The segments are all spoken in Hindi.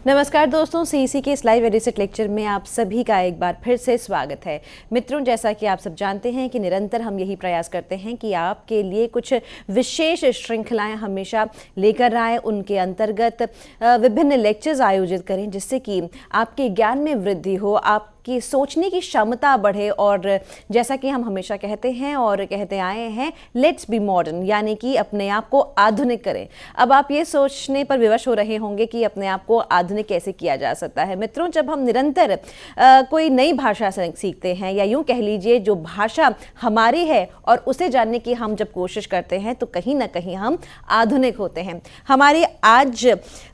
नमस्कार दोस्तों, सीईसी के इस लाइव एडिसेट लेक्चर में आप सभी का एक बार फिर से स्वागत है। मित्रों, जैसा कि आप सब जानते हैं कि निरंतर हम यही प्रयास करते हैं कि आपके लिए कुछ विशेष श्रृंखलाएं हमेशा लेकर आए, उनके अंतर्गत विभिन्न लेक्चर्स आयोजित करें जिससे कि आपके ज्ञान में वृद्धि हो, आपकी सोचने की क्षमता बढ़े। और जैसा कि हम हमेशा कहते हैं और कहते आए हैं, लेट्स बी मॉडर्न, यानी कि अपने आप को आधुनिक करें। अब आप ये सोचने पर विवश हो रहे होंगे कि अपने आप को आधुनिक कैसे किया जा सकता है। मित्रों, जब हम निरंतर कोई नई भाषा सीखते हैं, या यूं कह लीजिए जो भाषा हमारी है और उसे जानने की हम जब कोशिश करते हैं, तो कहीं ना कहीं हम आधुनिक होते हैं। हमारी आज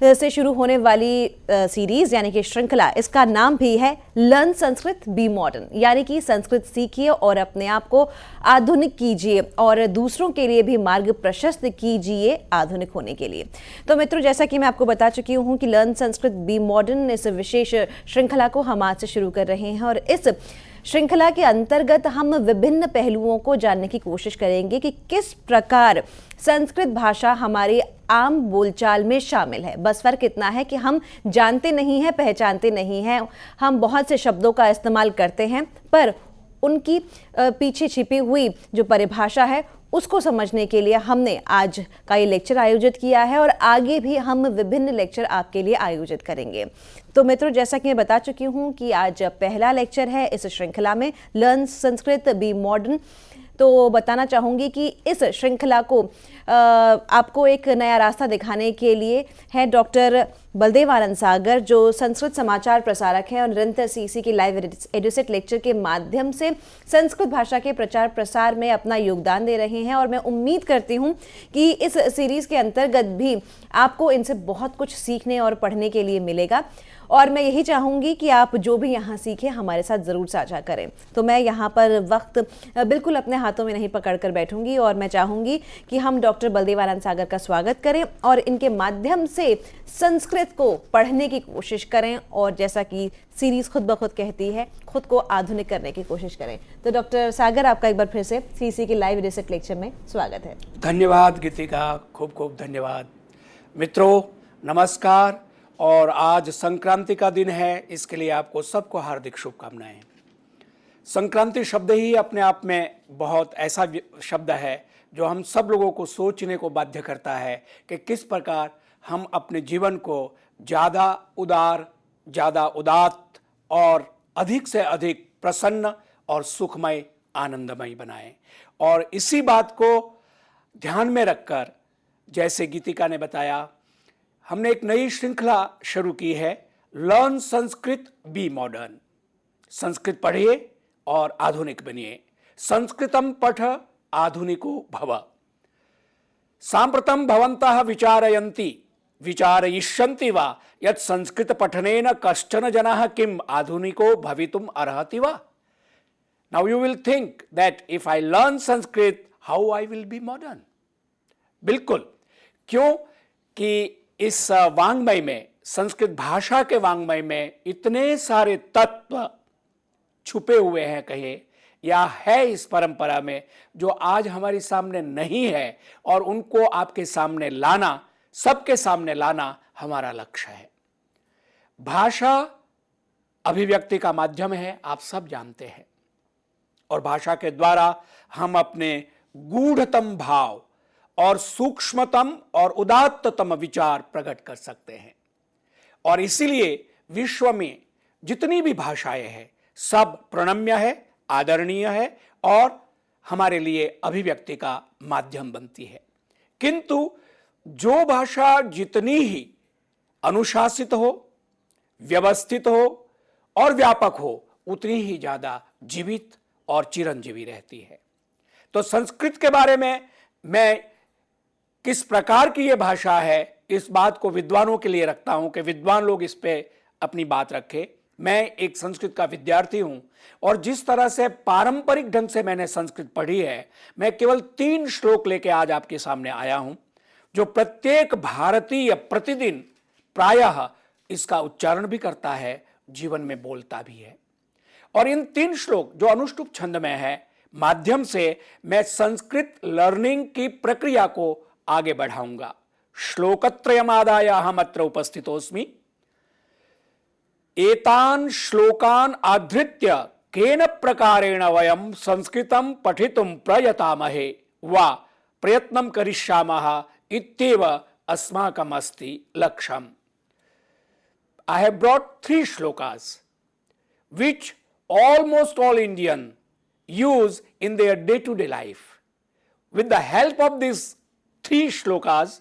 से शुरू होने वाली सीरीज यानी कि श्रृंखला, इसका नाम भी है लर्न संस्कृत बी मॉडर्न, यानी कि संस्कृत सीखिए और अपने आप को आधुनिक कीजिए और दूसरों के लिए भी मार्ग प्रशस्त कीजिए आधुनिक होने के लिए। तो मित्रों, जैसा कि मैं आपको बता चुकी हूं कि लर्न संस्कृत बी मॉडर्न इस विशेष श्रृंखला को हम आज से शुरू कर रहे हैं, और इस श्रृंखला के अंतर्गत हम विभिन्न पहलुओं को जानने की कोशिश करेंगे कि किस प्रकार संस्कृत भाषा हमारी आम बोलचाल में शामिल है। बस फर्क इतना है कि हम जानते नहीं हैं, पहचानते नहीं हैं। हम बहुत से शब्दों का इस्तेमाल करते हैं, पर उनकी पीछे छिपी हुई जो परिभाषा है उसको समझने के लिए हमने आज का ये लेक्चर आयोजित किया है, और आगे भी हम विभिन्न लेक्चर आपके लिए आयोजित करेंगे। तो मित्रों, जैसा कि मैं बता चुकी हूँ कि आज पहला लेक्चर है इस श्रृंखला में, लर्न संस्कृत बी मॉडर्न। तो बताना चाहूँगी कि इस श्रृंखला को आपको एक नया रास्ता दिखाने के लिए है डॉक्टर बलदेव आनंद सागर, जो संस्कृत समाचार प्रसारक हैं और निरंतर सीईसी की लाइव एडुसेट लेक्चर के माध्यम से संस्कृत भाषा के प्रचार प्रसार में अपना योगदान दे रहे हैं। और मैं उम्मीद करती हूं कि इस सीरीज के अंतर्गत भी आपको इनसे बहुत कुछ सीखने और पढ़ने के लिए मिलेगा, और मैं यही चाहूँगी कि आप जो भी यहाँ सीखें हमारे साथ ज़रूर साझा करें। तो मैं यहाँ पर वक्त बिल्कुल अपने हाथों में नहीं पकड़ कर बैठूंगी, और मैं चाहूँगी कि हम डॉक्टर बलदेव आनंद सागर का स्वागत करें और इनके माध्यम से संस्कृत को पढ़ने की कोशिश करें, और जैसा कि सीरीज़ खुद ब खुद कहती है, खुद को आधुनिक करने की कोशिश करें। तो डॉक्टर सागर, आपका एक बार फिर से सीईसी के लाइव एडिसेट लेक्चर में स्वागत है। धन्यवाद गीतिका, खूब खूब धन्यवाद। मित्रों नमस्कार, और आज संक्रांति का दिन है, इसके लिए आपको सबको हार्दिक शुभकामनाएं। संक्रांति शब्द ही अपने आप में बहुत ऐसा शब्द है जो हम सब लोगों को सोचने को बाध्य करता है कि किस प्रकार हम अपने जीवन को ज़्यादा उदार, ज़्यादा उदात्त और अधिक से अधिक प्रसन्न और सुखमय, आनंदमय बनाएं। और इसी बात को ध्यान में रखकर, जैसे गीतिका ने बताया, हमने एक नई श्रृंखला शुरू की है, learn Sanskrit be modern. Sanskrit पढ़िए और आधुनिक बनिए। संस्कृतम पठ आधुनिको भव। सांप्रतम भवन्तः विचारयन्ति विचारयिष्यन्ति वा यत् संस्कृत पठनेन कश्चन जनः किम आधुनिको भवितुम अर्हति वा। Now you will think that if I learn Sanskrit how I will be modern. बिल्कुल, क्यों कि इस वांग्मय में, संस्कृत भाषा के वांग्मय में इतने सारे तत्व छुपे हुए हैं, कहे या है इस परंपरा में, जो आज हमारे सामने नहीं है, और उनको आपके सामने लाना, सबके सामने लाना हमारा लक्ष्य है। भाषा अभिव्यक्ति का माध्यम है, आप सब जानते हैं, और भाषा के द्वारा हम अपने गूढ़तम भाव और सूक्ष्मतम और उदात्ततम विचार प्रकट कर सकते हैं। और इसीलिए विश्व में जितनी भी भाषाएं हैं, सब प्रणम्य है, आदरणीय है, और हमारे लिए अभिव्यक्ति का माध्यम बनती है। किंतु जो भाषा जितनी ही अनुशासित हो, व्यवस्थित हो और व्यापक हो, उतनी ही ज्यादा जीवित और चिरंजीवी रहती है। तो संस्कृत के बारे में मैं किस प्रकार की यह भाषा है, इस बात को विद्वानों के लिए रखता हूं कि विद्वान लोग इस पे अपनी बात रखें। मैं एक संस्कृत का विद्यार्थी हूं, और जिस तरह से पारंपरिक ढंग से मैंने संस्कृत पढ़ी है, मैं केवल 3 श्लोक लेके आज आपके सामने आया हूं, जो प्रत्येक भारतीय प्रतिदिन प्रायः इसका उच्चारण भी करता है, जीवन में बोलता भी है। और इन 3 श्लोक जो अनुष्टुप छंद में है, माध्यम से मैं संस्कृत लर्निंग की प्रक्रिया को आगे बढ़ाऊंगा। श्लोकत्रयमादाय अहम अत्र उपस्थितोस्मि। एतान् श्लोकान् आधृत्य केन प्रकारेण वयं संस्कृतं पठितुं प्रयतामहे वा प्रयत्नं करिष्यामः इत्येव अस्माकम् अस्ति लक्ष्यम्. I have brought 3 shlokas which almost all Indians use in their day-to-day life. With the help of these 3 shlokas,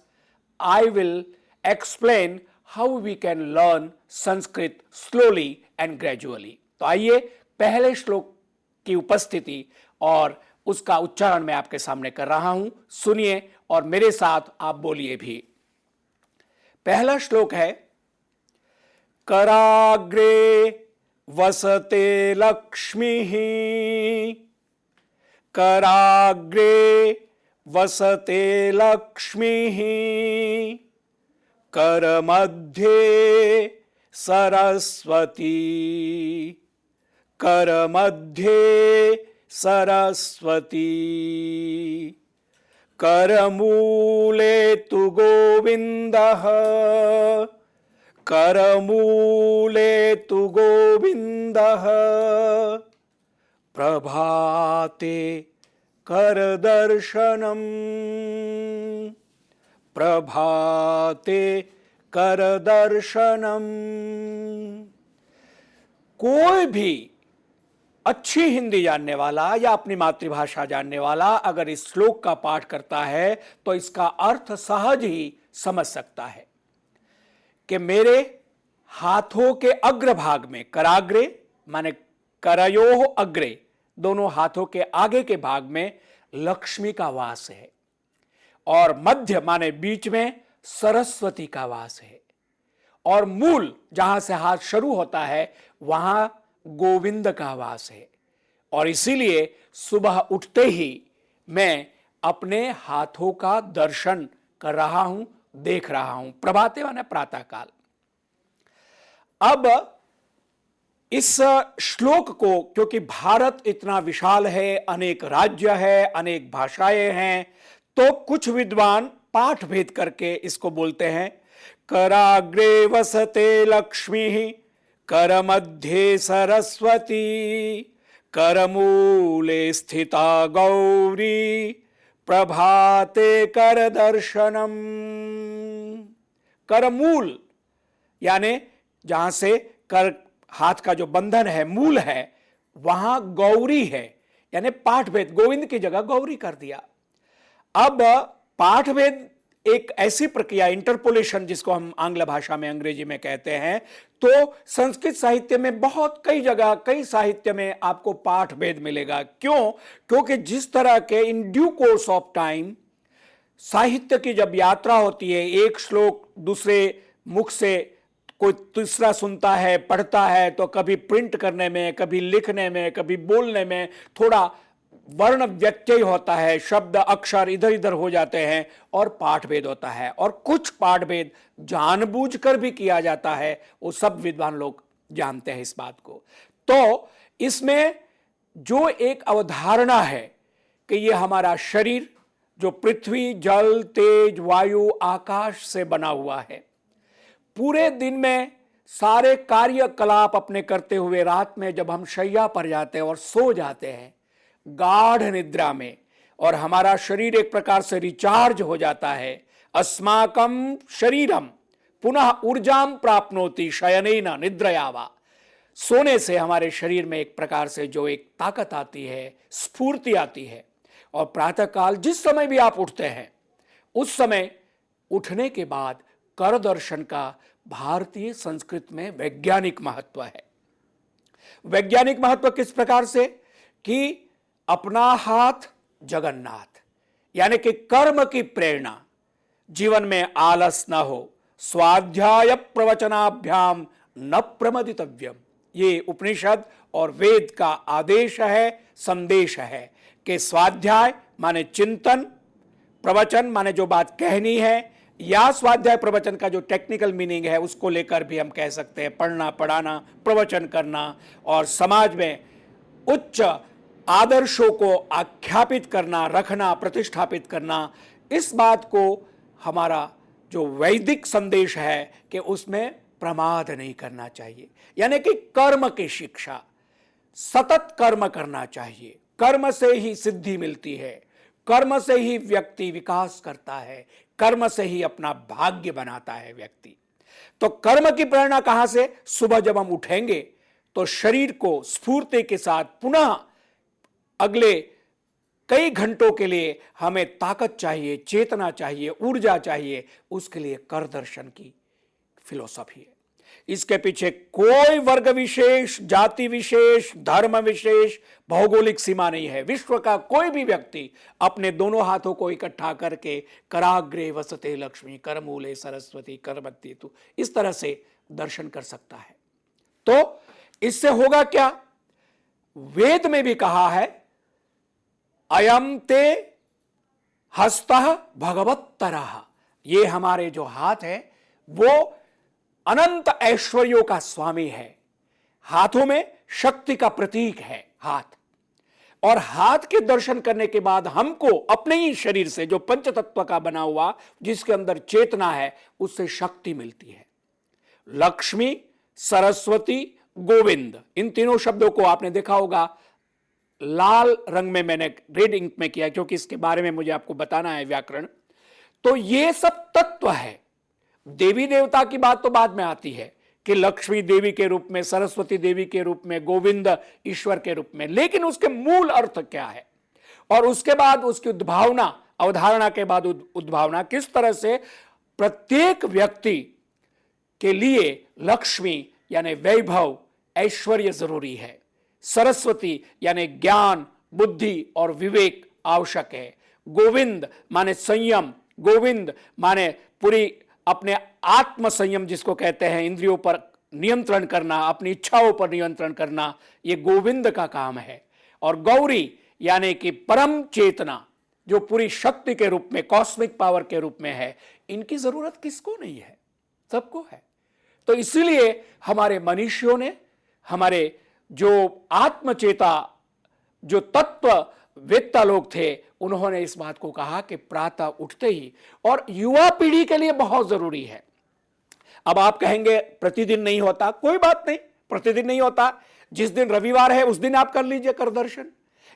I will explain how we can learn Sanskrit slowly and gradually. तो आइए पहले श्लोक की उपस्थिति और उसका उच्चारण मैं आपके सामने कर रहा हूं. सुनिए और मेरे साथ आप बोलिए भी. पहला श्लोक है, कराग्रे वसते लक्ष्मीः, कराग्रे वसते लक्ष्मीः, करमध्ये सरस्वती, करमध्ये सरस्वती, करमूले तु गोविन्दः, करमूले तु गोविन्दः, प्रभाते करदर्शनम्, प्रभाते करदर्शनम्. कोई भी अच्छी हिंदी जानने वाला या अपनी मातृभाषा जानने वाला अगर इस श्लोक का पाठ करता है तो इसका अर्थ सहज ही समझ सकता है कि मेरे हाथों के अग्रभाग में, कराग्रे माने करयोः अग्रे, दोनों हाथों के आगे के भाग में लक्ष्मी का वास है और मध्य माने बीच में सरस्वती का वास है और मूल जहां से हाथ शुरू होता है वहां गोविंद का वास है. और इसीलिए सुबह उठते ही मैं अपने हाथों का दर्शन कर रहा हूं, देख रहा हूं. प्रभाते माने प्रातः काल. अब इस श्लोक को, क्योंकि भारत इतना विशाल है, अनेक राज्य है, अनेक भाषाएं हैं, तो कुछ विद्वान पाठ भेद करके इसको बोलते हैं, कराग्रे वसते लक्ष्मीः, करमध्ये सरस्वती, करमूले स्थिता गौरी, प्रभाते करदर्शनम्. करमूल यानी जहां से कर हाथ का जो बंधन है, मूल है, वहां गौरी है, यानी पाठभेद, गोविंद की जगह गौरी कर दिया. अब पाठभेद एक ऐसी प्रक्रिया, इंटरपोलेशन जिसको हम आंग्ल भाषा में, अंग्रेजी में कहते हैं, तो संस्कृत साहित्य में बहुत कई जगह, कई साहित्य में आपको पाठ भेद मिलेगा. क्यों? क्योंकि जिस तरह के in due course of time साहित्य की जब यात्रा होती है, एक श्लोक दूसरे मुख से कोई तीसरा सुनता है, पढ़ता है, तो कभी प्रिंट करने में, कभी लिखने में, कभी बोलने में थोड़ा वर्ण व्यत्यय होता है, शब्द अक्षर इधर इधर हो जाते हैं और पाठभेद होता है. और कुछ पाठभेद जानबूझकर भी किया जाता है, वो सब विद्वान लोग जानते हैं इस बात को. तो इसमें जो एक अवधारणा है कि ये हमारा शरीर जो पृथ्वी, जल, तेज, वायु, आकाश से बना हुआ है, पूरे दिन में सारे कार्यकलाप अपने करते हुए रात में जब हम शैया पर जाते हैं और सो जाते हैं गाढ़ निद्रा में, और हमारा शरीर एक प्रकार से रिचार्ज हो जाता है, अस्माकं शरीरम पुनः ऊर्जाम प्राप्नोति शयनेन निद्रया वा. सोने से हमारे शरीर में एक प्रकार से जो एक ताकत आती है, स्फूर्ति आती है. और प्रातःकाल जिस समय भी आप उठते हैं, उस समय उठने के बाद कर दर्शन का भारतीय संस्कृत में वैज्ञानिक महत्व है. वैज्ञानिक महत्व किस प्रकार से कि अपना हाथ जगन्नाथ, यानी कि कर्म की प्रेरणा, जीवन में आलस न हो, स्वाध्याय प्रवचनाभ्याम न प्रमदितव्यम. ये उपनिषद और वेद का आदेश है, संदेश है कि स्वाध्याय माने चिंतन, प्रवचन माने जो बात कहनी है, या स्वाध्याय प्रवचन का जो टेक्निकल मीनिंग है उसको लेकर भी हम कह सकते हैं पढ़ना, पढ़ाना, प्रवचन करना और समाज में उच्च आदर्शों को आख्यापित करना, रखना, प्रतिष्ठापित करना. इस बात को हमारा जो वैदिक संदेश है कि उसमें प्रमाद नहीं करना चाहिए, यानी कि कर्म की शिक्षा, सतत कर्म करना चाहिए। कर्म से ही सिद्धि मिलती है, कर्म से ही व्यक्ति विकास करता है, कर्म से ही अपना भाग्य बनाता है व्यक्ति। तो कर्म की प्रेरणा कहां से? सुबह जब हम उठेंगे तो शरीर को स्फूर्ति के साथ पुनः अगले कई घंटों के लिए हमें ताकत चाहिए, चेतना चाहिए, ऊर्जा चाहिए, उसके लिए कर दर्शन की फिलॉसफी है। इसके पीछे कोई वर्ग विशेष, जाति विशेष, धर्म विशेष, भौगोलिक सीमा नहीं है। विश्व का कोई भी व्यक्ति अपने दोनों हाथों को इकट्ठा करके कराग्रे वसते लक्ष्मी करमूले सरस्वती करमध्येतु तु, इस तरह से दर्शन कर सकता है। तो इससे होगा क्या? वेद में भी कहा है, अयम ते हस्तः भगवत्तरः, ये हमारे जो हाथ है वो अनंत ऐश्वर्यों का स्वामी है। हाथों में शक्ति का प्रतीक है हाथ, और हाथ के दर्शन करने के बाद हमको अपने ही शरीर से, जो पंच तत्व का बना हुआ, जिसके अंदर चेतना है, उससे शक्ति मिलती है। लक्ष्मी, सरस्वती, गोविंद, इन तीनों शब्दों को आपने देखा होगा लाल रंग में मैंने रेड इंक में किया, क्योंकि इसके बारे में मुझे आपको बताना है व्याकरण। तो ये सब तत्व है। देवी देवता की बात तो बाद में आती है कि लक्ष्मी देवी के रूप में, सरस्वती देवी के रूप में, गोविंद ईश्वर के रूप में, लेकिन उसके मूल अर्थ क्या है और उसके बाद उसकी उद्भावना, अवधारणा के बाद उद्भावना किस तरह से प्रत्येक व्यक्ति के लिए लक्ष्मी यानी वैभव, ऐश्वर्य जरूरी है, सरस्वती यानी ज्ञान, बुद्धि और विवेक आवश्यक है, गोविंद माने संयम, गोविंद माने पूरी अपने आत्म संयम जिसको कहते हैं, इंद्रियों पर नियंत्रण करना, अपनी इच्छाओं पर नियंत्रण करना, ये गोविंद का काम है। और गौरी यानी कि परम चेतना, जो पूरी शक्ति के रूप में, कॉस्मिक पावर के रूप में है, इनकी जरूरत किसको नहीं है? सबको है। तो इसीलिए हमारे मनीषियों ने, हमारे जो आत्मचेता, जो तत्व वेत्ता लोग थे, उन्होंने इस बात को कहा कि प्रातः उठते ही, और युवा पीढ़ी के लिए बहुत जरूरी है। अब आप कहेंगे प्रतिदिन नहीं होता, कोई बात नहीं, प्रतिदिन नहीं होता। जिस दिन रविवार है उस दिन आप कर लीजिए कर दर्शन,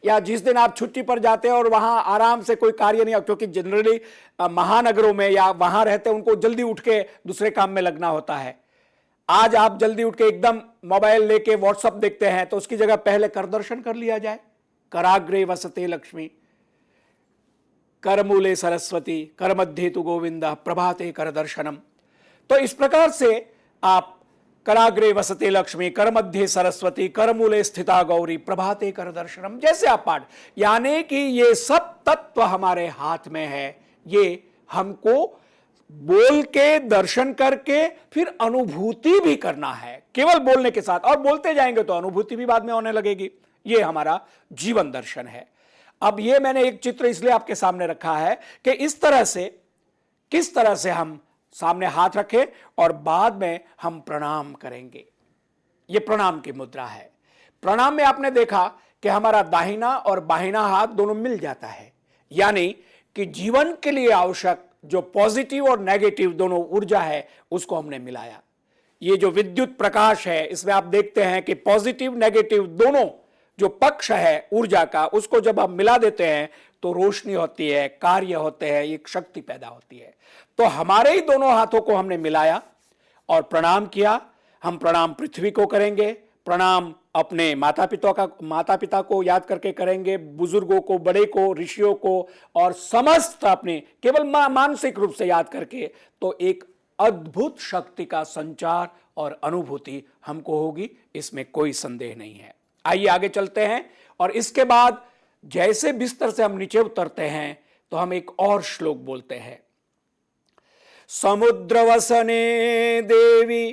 या जिस दिन आप छुट्टी पर जाते हैं और वहां आराम से कोई कार्य नहीं, क्योंकि जनरली महानगरों में या वहां रहते हैं उनको जल्दी उठ के दूसरे काम में लगना होता है। आज आप जल्दी उठ के एकदम मोबाइल लेके व्हाट्सएप देखते हैं, तो उसकी जगह पहले कर दर्शन कर लिया जाए। कराग्रे वसते लक्ष्मी करमूले सरस्वती करमध्येतु गोविंद प्रभाते कर दर्शनम। तो इस प्रकार से आप कराग्रे वसते लक्ष्मी करमध्य सरस्वती करमूले स्थिता गौरी प्रभाते कर दर्शनम, जैसे आप पाठ, यानी कि ये सब तत्व हमारे हाथ में है। ये हमको बोल के, दर्शन करके, फिर अनुभूति भी करना है, केवल बोलने के साथ, और बोलते जाएंगे तो अनुभूति भी बाद में होने लगेगी। ये हमारा जीवन दर्शन है। अब ये मैंने एक चित्र इसलिए आपके सामने रखा है कि इस तरह से, किस तरह से हम सामने हाथ रखें और बाद में हम प्रणाम करेंगे। ये प्रणाम की मुद्रा है। प्रणाम में आपने देखा कि हमारा दाहिना और बाहिना हाथ दोनों मिल जाता है, यानी कि जीवन के लिए आवश्यक जो पॉजिटिव और नेगेटिव दोनों ऊर्जा है उसको हमने मिलाया। ये जो विद्युत प्रकाश है, इसमें आप देखते हैं कि पॉजिटिव नेगेटिव दोनों जो पक्ष है ऊर्जा का, उसको जब हम मिला देते हैं तो रोशनी होती है, कार्य होते हैं, एक शक्ति पैदा होती है। तो हमारे ही दोनों हाथों को हमने मिलाया और प्रणाम किया। हम प्रणाम पृथ्वी को करेंगे, प्रणाम अपने माता पिता को याद करके करेंगे, बुजुर्गों को, बड़े को, ऋषियों को, और समस्त अपने केवल मानसिक रूप से याद करके, तो एक अद्भुत शक्ति का संचार और अनुभूति हमको होगी, इसमें कोई संदेह नहीं है। आइए आगे चलते हैं, और इसके बाद जैसे बिस्तर से हम नीचे उतरते हैं तो हम एक और श्लोक बोलते हैं। समुद्रवसने देवी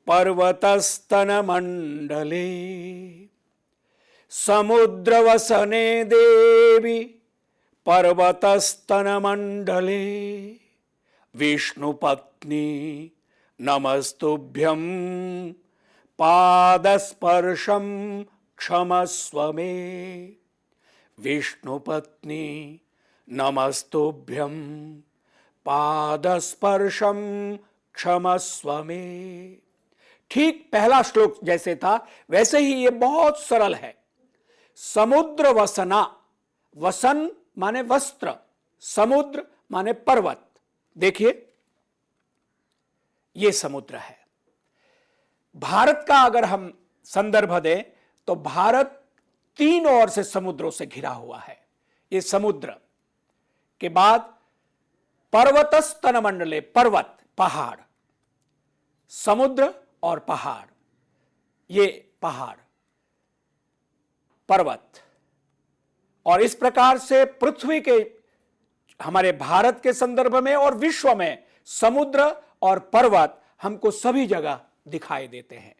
पर्वतस्तन मंडले, समुद्रवसने देवी पर्वतस्तन मंडले, विष्णुपत्नी नमस्तुभ्यं पादस्पर्शं क्षमस्व मे, विष्णुपत्नी नमस्तुभ्यं पादस्पर्शं क्षमस्व मे। ठीक पहला श्लोक जैसे था वैसे ही ये बहुत सरल है। समुद्र वसना, वसन माने वस्त्र, समुद्र माने पर्वत। देखिए ये समुद्र है। भारत का अगर हम संदर्भ दें तो भारत 3 ओर से समुद्रों से घिरा हुआ है। ये समुद्र के बाद पर्वतस्तन मंडले, पर्वत पहाड़, समुद्र और पहाड़, ये पहाड़ पर्वत। और इस प्रकार से पृथ्वी के, हमारे भारत के संदर्भ में और विश्व में समुद्र और पर्वत हमको सभी जगह दिखाई देते हैं।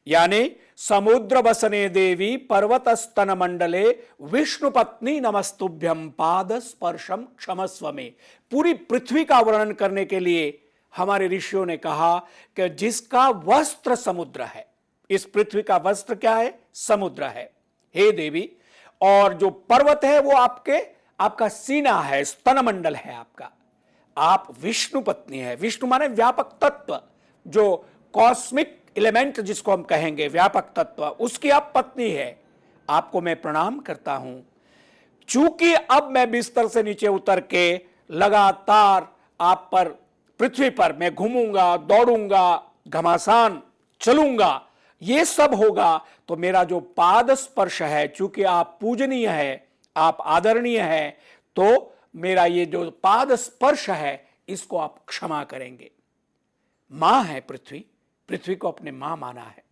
यानी समुद्र वसने देवी पर्वत स्तन मंडले विष्णु पत्नी नमस्तुभ्यम पाद स्पर्शम क्षमस्व में। पूरी पृथ्वी का वर्णन करने के लिए हमारे ऋषियों ने कहा कि जिसका वस्त्र समुद्र है, इस पृथ्वी का वस्त्र क्या है? समुद्र है, हे देवी। और जो पर्वत है वो आपका सीना है, स्तन मंडल है आपका। आप विष्णु पत्नी है। विष्णु माने व्यापक तत्व, जो कॉस्मिक एलिमेंट जिसको हम कहेंगे, व्यापक तत्व, उसकी आप पत्नी है। आपको मैं प्रणाम करता हूं। चूंकि अब मैं बिस्तर से नीचे उतर के लगातार आप पर, पृथ्वी पर मैं घूमूंगा, दौड़ूंगा, घमासान चलूंगा, ये सब होगा, तो मेरा जो पाद स्पर्श है, चूंकि आप पूजनीय है, आप आदरणीय है, तो मेरा ये जो पाद स्पर्श है इसको आप क्षमा करेंगे। मां है पृथ्वी, पृथ्वी को अपने मां माना है।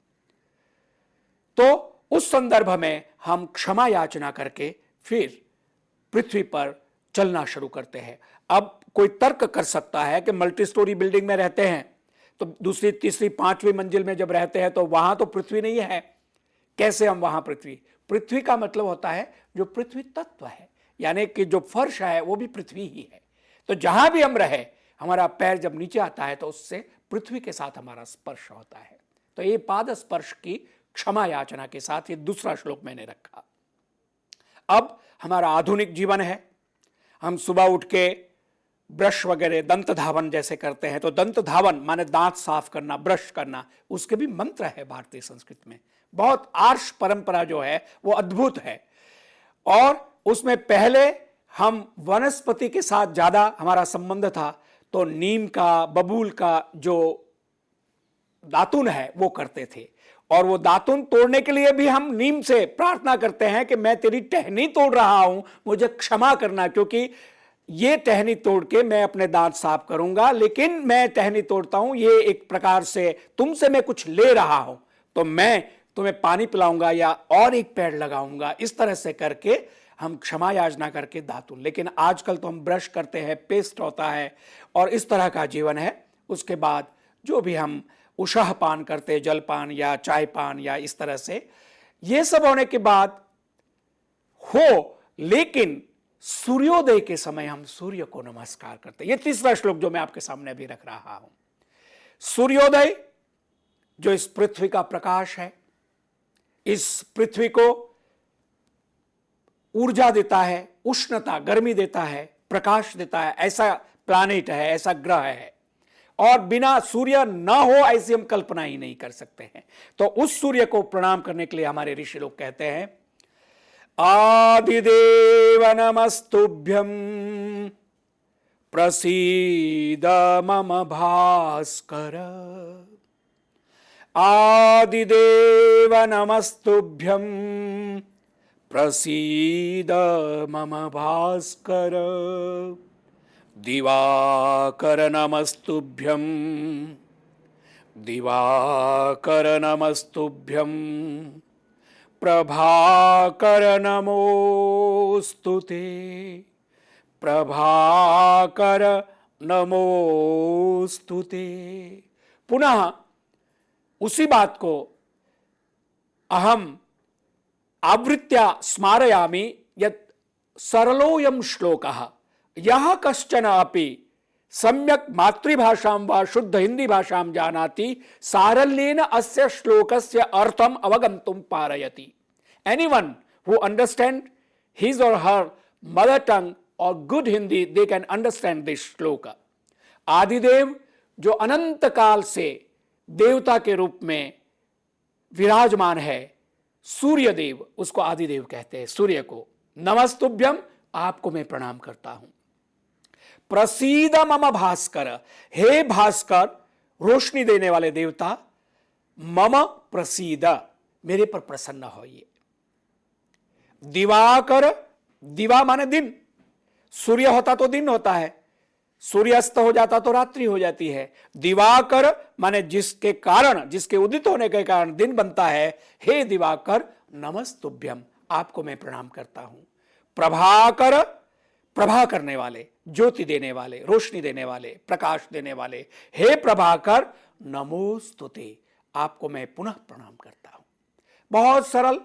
तो उस संदर्भ में हम क्षमा याचना करके फिर पृथ्वी पर चलना शुरू करते हैं। अब कोई तर्क कर सकता है कि मल्टी स्टोरी बिल्डिंग में रहते हैं तो दूसरी, तीसरी, 5वीं मंजिल में जब रहते हैं तो वहां तो पृथ्वी नहीं है, कैसे हम वहां पृथ्वी का मतलब होता है जो पृथ्वी तत्व है, यानी कि जो फर्श है वो भी पृथ्वी ही है। तो जहां भी हम रहे, हमारा पैर जब नीचे आता है तो उससे पृथ्वी के साथ हमारा स्पर्श होता है। तो ये पाद स्पर्श की क्षमा याचना के साथ ये दूसरा श्लोक मैंने रखा। अब हमारा आधुनिक जीवन है, हम सुबह उठ के ब्रश वगैरह, दंत धावन जैसे करते हैं, तो दंत धावन माने दांत साफ करना, ब्रश करना, उसके भी मंत्र है भारतीय संस्कृति में। बहुत आर्ष परंपरा जो है वो अद्भुत है। और उसमें पहले हम वनस्पति के साथ ज्यादा हमारा संबंध था, तो नीम का, बबूल का जो दातुन है वो करते थे। और वो दातुन तोड़ने के लिए भी हम नीम से प्रार्थना करते हैं कि मैं तेरी टहनी तोड़ रहा हूं, मुझे क्षमा करना, क्योंकि ये टहनी तोड़ के मैं अपने दांत साफ करूंगा, लेकिन मैं टहनी तोड़ता हूं, ये एक प्रकार से तुमसे मैं कुछ ले रहा हूं, तो मैं तुम्हें पानी पिलाऊंगा या और एक पेड़ लगाऊंगा। इस तरह से करके हम क्षमा याचना करके दातुन। लेकिन आजकल तो हम ब्रश करते हैं, पेस्ट होता है और इस तरह का जीवन है। उसके बाद जो भी हम उषाह पान करते, जलपान या चाय पान या इस तरह से, ये सब होने के बाद हो, लेकिन सूर्योदय के समय हम सूर्य को नमस्कार करते हैं। ये तीसरा श्लोक जो मैं आपके सामने अभी रख रहा हूं। सूर्योदय जो इस पृथ्वी का प्रकाश है, इस पृथ्वी को ऊर्जा देता है, उष्णता, गर्मी देता है, प्रकाश देता है, ऐसा प्लैनेट है, ऐसा ग्रह है। और बिना सूर्य न हो ऐसी हम कल्पना ही नहीं कर सकते हैं। तो उस सूर्य को प्रणाम करने के लिए हमारे ऋषि लोग कहते हैं, आदिदेव नमस्तुभ्यं प्रसीद मम भास्कर। आदिदेव नमस्तुभ्यं प्रसीद मम भास्कर। दिवाकर नमस्तुभ्यं, दिवाकर नमस्तुभ्यं प्रभाकर नमोस्तुते, प्रभाकर नमोस्तुते। पुनः उसी बात को अहम आवृत्या स्मारयामि यत् सरलोऽयं श्लोकः यः कश्चन अपि सम्यक मातृभाषां वा शुद्ध हिंदी भाषां जानाति सारल्येन अस्य श्लोकस्य अर्थम अवगंतुम पारयति। Anyone who understand his or her mother tongue or good Hindi, they can understand this shloka. आदिदेव जो अनंत काल से देवता के रूप में विराजमान है, सूर्य देव, उसको आदिदेव कहते हैं। सूर्य को नमस्तुभ्यम, आपको मैं प्रणाम करता हूं। प्रसीद मम भास्कर, हे भास्कर, रोशनी देने वाले देवता, मम प्रसीद, मेरे पर प्रसन्न होइए। दिवाकर, दिवा माने दिन, सूर्य होता तो दिन होता है, सूर्यास्त हो जाता तो रात्रि हो जाती है। दिवाकर माने जिसके कारण, जिसके उदित होने के कारण दिन बनता है। हे दिवाकर, नमस्तुभ्यम, आपको मैं प्रणाम करता हूं। प्रभाकर, प्रभा करने वाले, ज्योति देने वाले, रोशनी देने वाले, प्रकाश देने वाले, हे प्रभाकर, नमोस्तुते, आपको मैं पुनः प्रणाम करता हूं। बहुत सरल।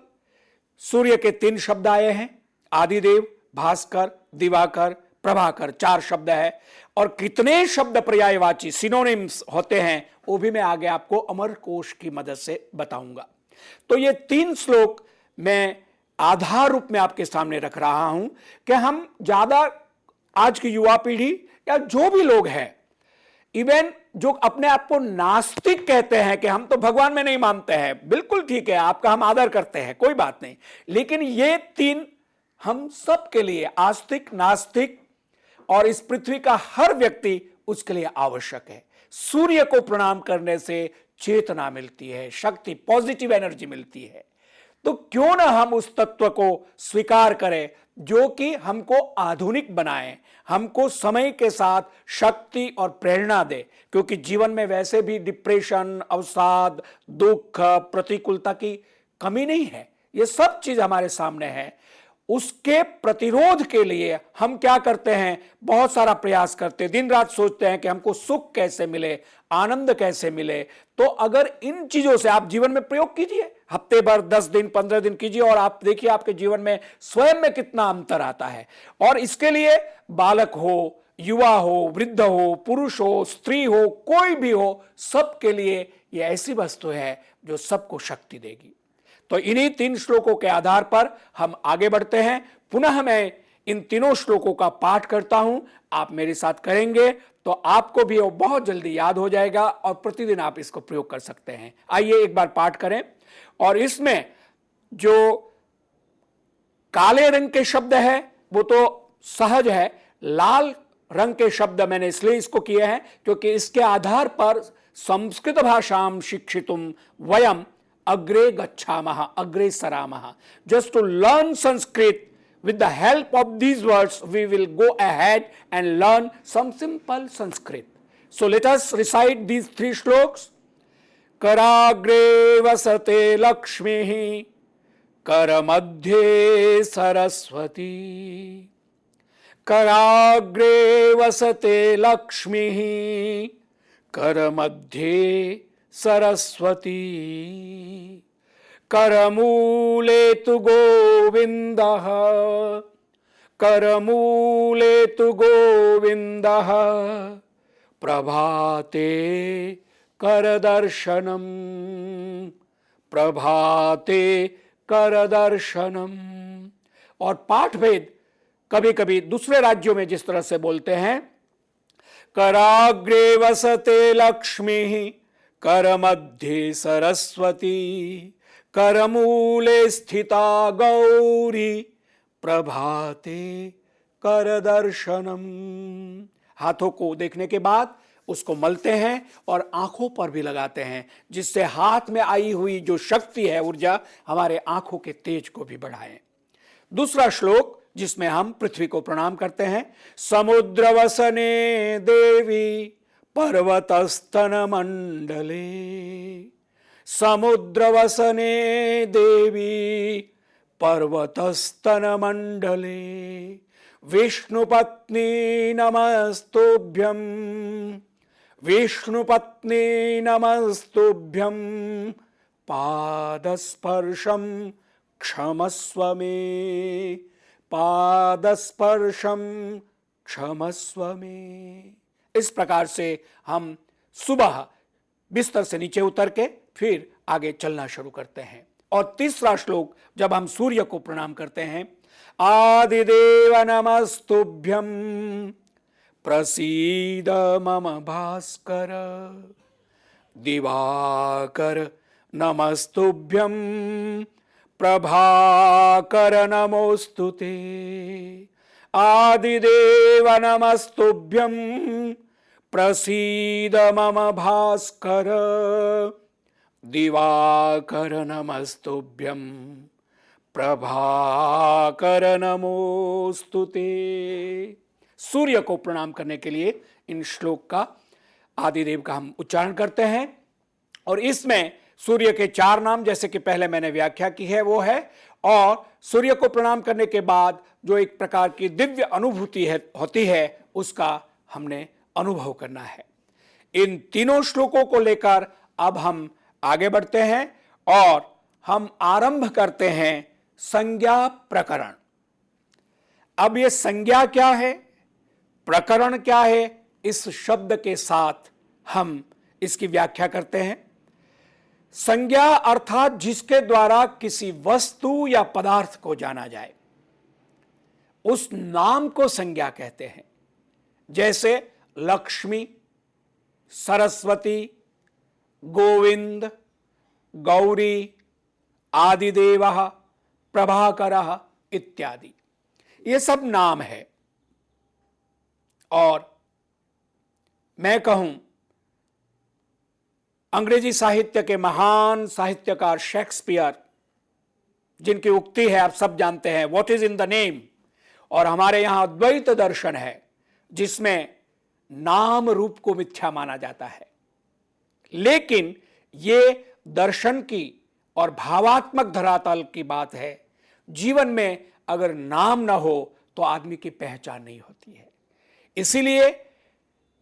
सूर्य के 3 शब्द आए हैं, आदिदेव, भास्कर, दिवाकर, प्रभाकर, 4 शब्द है। और कितने शब्द पर्यायवाची सिनोनिम्स होते हैं वो भी मैं आगे आपको अमर कोश की मदद से बताऊंगा। तो ये 3 श्लोक मैं आधार रूप में आपके सामने रख रहा हूं कि हम ज्यादा आज की युवा पीढ़ी या जो भी लोग हैं, इवन जो अपने आप को नास्तिक कहते हैं कि हम तो भगवान में नहीं मानते हैं, बिल्कुल ठीक है, आपका हम आदर करते हैं, कोई बात नहीं, लेकिन ये 3 हम सब के लिए, आस्तिक, नास्तिक और इस पृथ्वी का हर व्यक्ति, उसके लिए आवश्यक है। सूर्य को प्रणाम करने से चेतना मिलती है, शक्ति, पॉजिटिव एनर्जी मिलती है। तो क्यों ना हम उस तत्व को स्वीकार करें जो कि हमको आधुनिक बनाए, हमको समय के साथ शक्ति और प्रेरणा दे। क्योंकि जीवन में वैसे भी डिप्रेशन, अवसाद, दुख, प्रतिकूलता की कमी नहीं है, ये सब चीज हमारे सामने है। उसके प्रतिरोध के लिए हम क्या करते हैं, बहुत सारा प्रयास करते हैं, दिन रात सोचते हैं कि हमको सुख कैसे मिले, आनंद कैसे मिले। तो अगर इन चीजों से आप जीवन में प्रयोग कीजिए, हफ्ते भर, 10 दिन, 15 दिन कीजिए, और आप देखिए आपके जीवन में स्वयं में कितना अंतर आता है। और इसके लिए बालक हो, युवा हो, वृद्ध हो, पुरुष हो, स्त्री हो, कोई भी हो, सबके लिए ये ऐसी वस्तु है जो सबको शक्ति देगी। तो इन्हीं 3 श्लोकों के आधार पर हम आगे बढ़ते हैं। पुनः मैं इन तीनों श्लोकों का पाठ करता हूं, आप मेरे साथ करेंगे तो आपको भी वो बहुत जल्दी याद हो जाएगा और प्रतिदिन आप इसको प्रयोग कर सकते हैं। आइए एक बार पाठ करें। और इसमें जो काले रंग के शब्द है वो तो सहज है, लाल रंग के शब्द मैंने इसलिए इसको किए हैं क्योंकि इसके आधार पर संस्कृत भाषां शिक्षितुम वयम अग्रे गच्छामः, अग्रे सरामः। Just to learn Sanskrit, with the help of these words, we will go ahead and learn some simple Sanskrit. So let us recite these 3 shloks. कराग्रे वसते लक्ष्मीः, करमध्ये सरस्वती। कराग्रे वसते लक्ष्मीः, करमध्ये सरस्वती। करमूले तु गोविन्दः, करमूले तु गोविन्दः। प्रभाते करदर्शनम्, प्रभाते करदर्शनम्। और पाठ भेद कभी कभी दूसरे राज्यों में जिस तरह से बोलते हैं, कराग्रे वसते लक्ष्मीः, करमध्ये सरस्वती। करमूले स्थिता गौरी, प्रभाते करदर्शनम्। हाथों को देखने के बाद उसको मलते हैं और आंखों पर भी लगाते हैं, जिससे हाथ में आई हुई जो शक्ति है, ऊर्जा, हमारे आंखों के तेज को भी बढ़ाए। दूसरा श्लोक जिसमें हम पृथ्वी को प्रणाम करते हैं। समुद्रवसने देवी पर्वतस्तन मंडले, समुद्रवसने देवी पर्वतस्तन मंडले। विष्णुपत्नी नमस्तुभ्यं, विष्णुपत्नी नमस्तुभ्यं। पादस्पर्शं क्षमस्व मे, पादस्पर्शं क्षमस्व मे। इस प्रकार से हम सुबह बिस्तर से नीचे उतर के फिर आगे चलना शुरू करते हैं। और तीसरा श्लोक जब हम सूर्य को प्रणाम करते हैं, आदिदेव नमस्तुभ्यं, प्रसीद मम भास्कर दिवाकर नमस्तुभ्यं प्रभाकर नमोस्तुते आदिदेव नमस्तुभ्यं प्रसीद मम भास्कर दिवाकर नमस्तुभ्यं प्रभाकर नमोस्तुते। सूर्य को प्रणाम करने के लिए इन श्लोक का आदिदेव का हम उच्चारण करते हैं। और इसमें सूर्य के 4 नाम, जैसे कि पहले मैंने व्याख्या की है, वो है, और सूर्य को प्रणाम करने के बाद जो एक प्रकार की दिव्य अनुभूति होती है, उसका हमने अनुभव करना है। इन तीनों श्लोकों को लेकर अब हम आगे बढ़ते हैं और हम आरंभ करते हैं संज्ञा प्रकरण। अब ये संज्ञा क्या है, प्रकरण क्या है, इस शब्द के साथ हम इसकी व्याख्या करते हैं। संज्ञा अर्थात जिसके द्वारा किसी वस्तु या पदार्थ को जाना जाए, उस नाम को संज्ञा कहते हैं। जैसे लक्ष्मी, सरस्वती, गोविंद, गौरी, आदिदेवः, प्रभाकरः इत्यादि, ये सब नाम है। और मैं कहूं, अंग्रेजी साहित्य के महान साहित्यकार शेक्सपियर, जिनकी उक्ति है आप सब जानते हैं, what is in the name, और हमारे यहां अद्वैत दर्शन है जिसमें नाम रूप को मिथ्या माना जाता है। लेकिन ये दर्शन की और भावात्मक धरातल की बात है। जीवन में अगर नाम ना हो तो आदमी की पहचान नहीं होती है। इसीलिए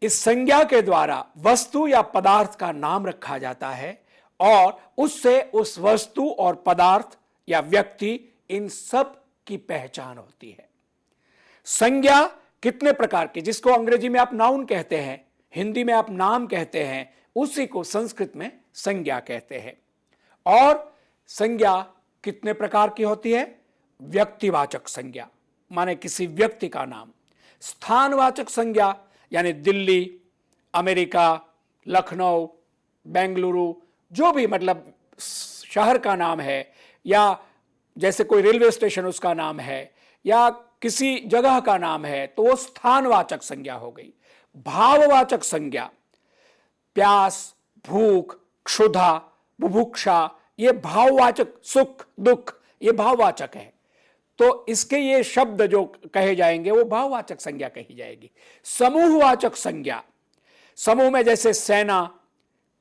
इस संज्ञा के द्वारा वस्तु या पदार्थ का नाम रखा जाता है और उससे उस वस्तु और पदार्थ या व्यक्ति, इन सब की पहचान होती है। संज्ञा कितने प्रकार की, जिसको अंग्रेजी में आप नाउन कहते हैं, हिंदी में आप नाम कहते हैं, उसी को संस्कृत में संज्ञा कहते हैं। और संज्ञा कितने प्रकार की होती है? व्यक्तिवाचक संज्ञा, माने किसी व्यक्ति का नाम। स्थानवाचक संज्ञा यानी दिल्ली, अमेरिका, लखनऊ, बेंगलुरु, जो भी मतलब शहर का नाम है, या जैसे कोई रेलवे स्टेशन उसका नाम है, या किसी जगह का नाम है, तो वो स्थानवाचक संज्ञा हो गई। भाववाचक संज्ञा, प्यास, भूख, क्षुधा, बुभुक्षा, ये भाववाचक, सुख, दुख, ये भाववाचक है। तो इसके ये शब्द जो कहे जाएंगे वो भाववाचक संज्ञा कही जाएगी। समूहवाचक संज्ञा, समूह में जैसे सेना,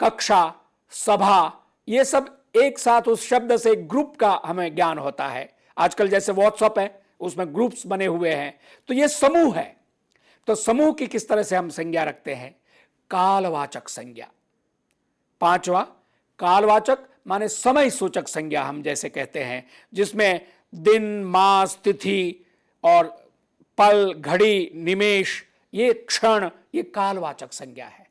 कक्षा, सभा, ये सब एक साथ उस शब्द से ग्रुप का हमें ज्ञान होता है। आजकल जैसे व्हाट्सएप है, उसमें ग्रुप्स बने हुए हैं, तो ये समूह है। तो समूह की किस तरह से हम संज्ञा रखते हैं? कालवाचक संज्ञा। 5वां, कालवाचक माने समय सूचक संज्ञा हम जैसे कहते हैं, जिसमें दिन, मास, तिथि और पल, घड़ी, निमेष, ये क्षण, ये कालवाचक संज्ञा है।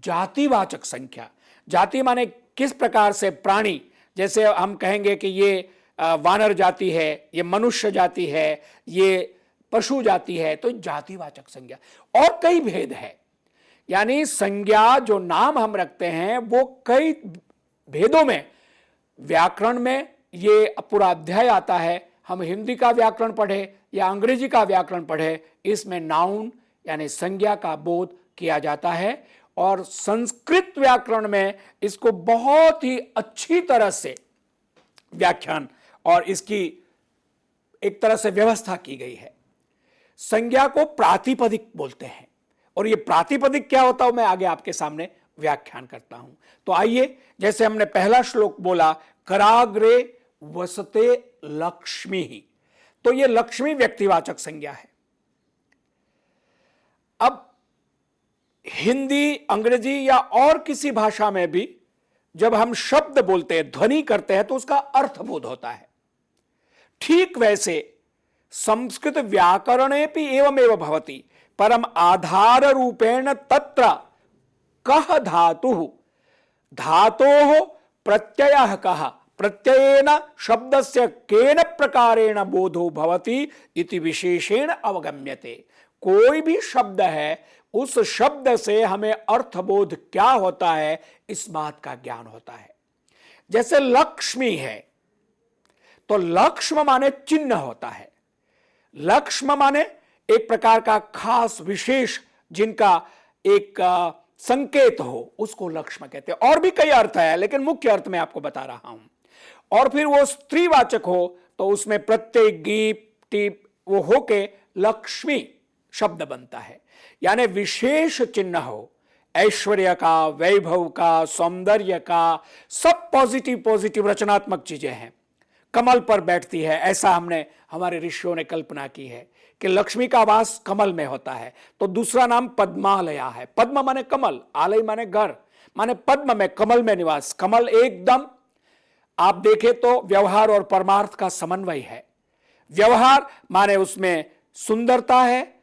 जातिवाचक संख्या, जाति माने किस प्रकार से प्राणी, जैसे हम कहेंगे कि ये वानर जाति है, ये मनुष्य जाति है, ये पशु जाति है, तो जातिवाचक संज्ञा। और कई भेद है, यानी संज्ञा जो नाम हम रखते हैं वो कई भेदों में, व्याकरण में ये पूरा अध्याय आता है। हम हिंदी का व्याकरण पढ़े या अंग्रेजी का व्याकरण पढ़े, इसमें नाउन यानी संज्ञा का बोध किया जाता है। और संस्कृत व्याकरण में इसको बहुत ही अच्छी तरह से व्याख्यान और इसकी एक तरह से व्यवस्था की गई है। संज्ञा को प्रातिपदिक बोलते हैं, और ये प्रातिपदिक क्या होता है मैं आगे आपके सामने व्याख्यान करता हूं। तो आइए, जैसे हमने पहला श्लोक बोला, कराग्रे वसते लक्ष्मी ही, तो ये लक्ष्मी व्यक्तिवाचक संज्ञा है। अब हिंदी, अंग्रेजी या और किसी भाषा में भी जब हम शब्द बोलते हैं, ध्वनि करते हैं, तो उसका अर्थबोध होता है। ठीक वैसे संस्कृत व्याकरणेपि एवमेव भवति, परम आधार रूपेण तत्र कह धातुः, धातोः प्रत्ययः कः, प्रत्ययेन शब्दस्य केन प्रकारेण बोधो भवति इति विशेषेण अवगम्यते। कोई भी शब्द है, उस शब्द से हमें अर्थबोध क्या होता है इस बात का ज्ञान होता है। जैसे लक्ष्मी है, तो लक्ष्म माने चिन्ह होता है। लक्ष्म माने एक प्रकार का खास विशेष जिनका एक संकेत हो, उसको लक्ष्म कहते हैं। और भी कई अर्थ है, लेकिन मुख्य अर्थ मैं आपको बता रहा हूं। और फिर वो स्त्रीवाचक हो तो उसमें प्रत्यय गीप टीप वो होके लक्ष्मी शब्द बनता है। यानी विशेष चिन्ह हो, ऐश्वर्य का, वैभव का, सौंदर्य का, सब पॉजिटिव पॉजिटिव रचनात्मक चीजें हैं। कमल पर बैठती है, ऐसा हमने हमारे ऋषियों ने कल्पना की है कि लक्ष्मी का वास कमल में होता है। तो दूसरा नाम पद्मालया है। पद्म माने कमल, आलय माने घर, माने पद्म में, कमल में निवास। कमल एकदम आप देखें तो व्यवहार और परमार्थ का समन्वय है। व्यवहार माने उसमें सुंदरता है,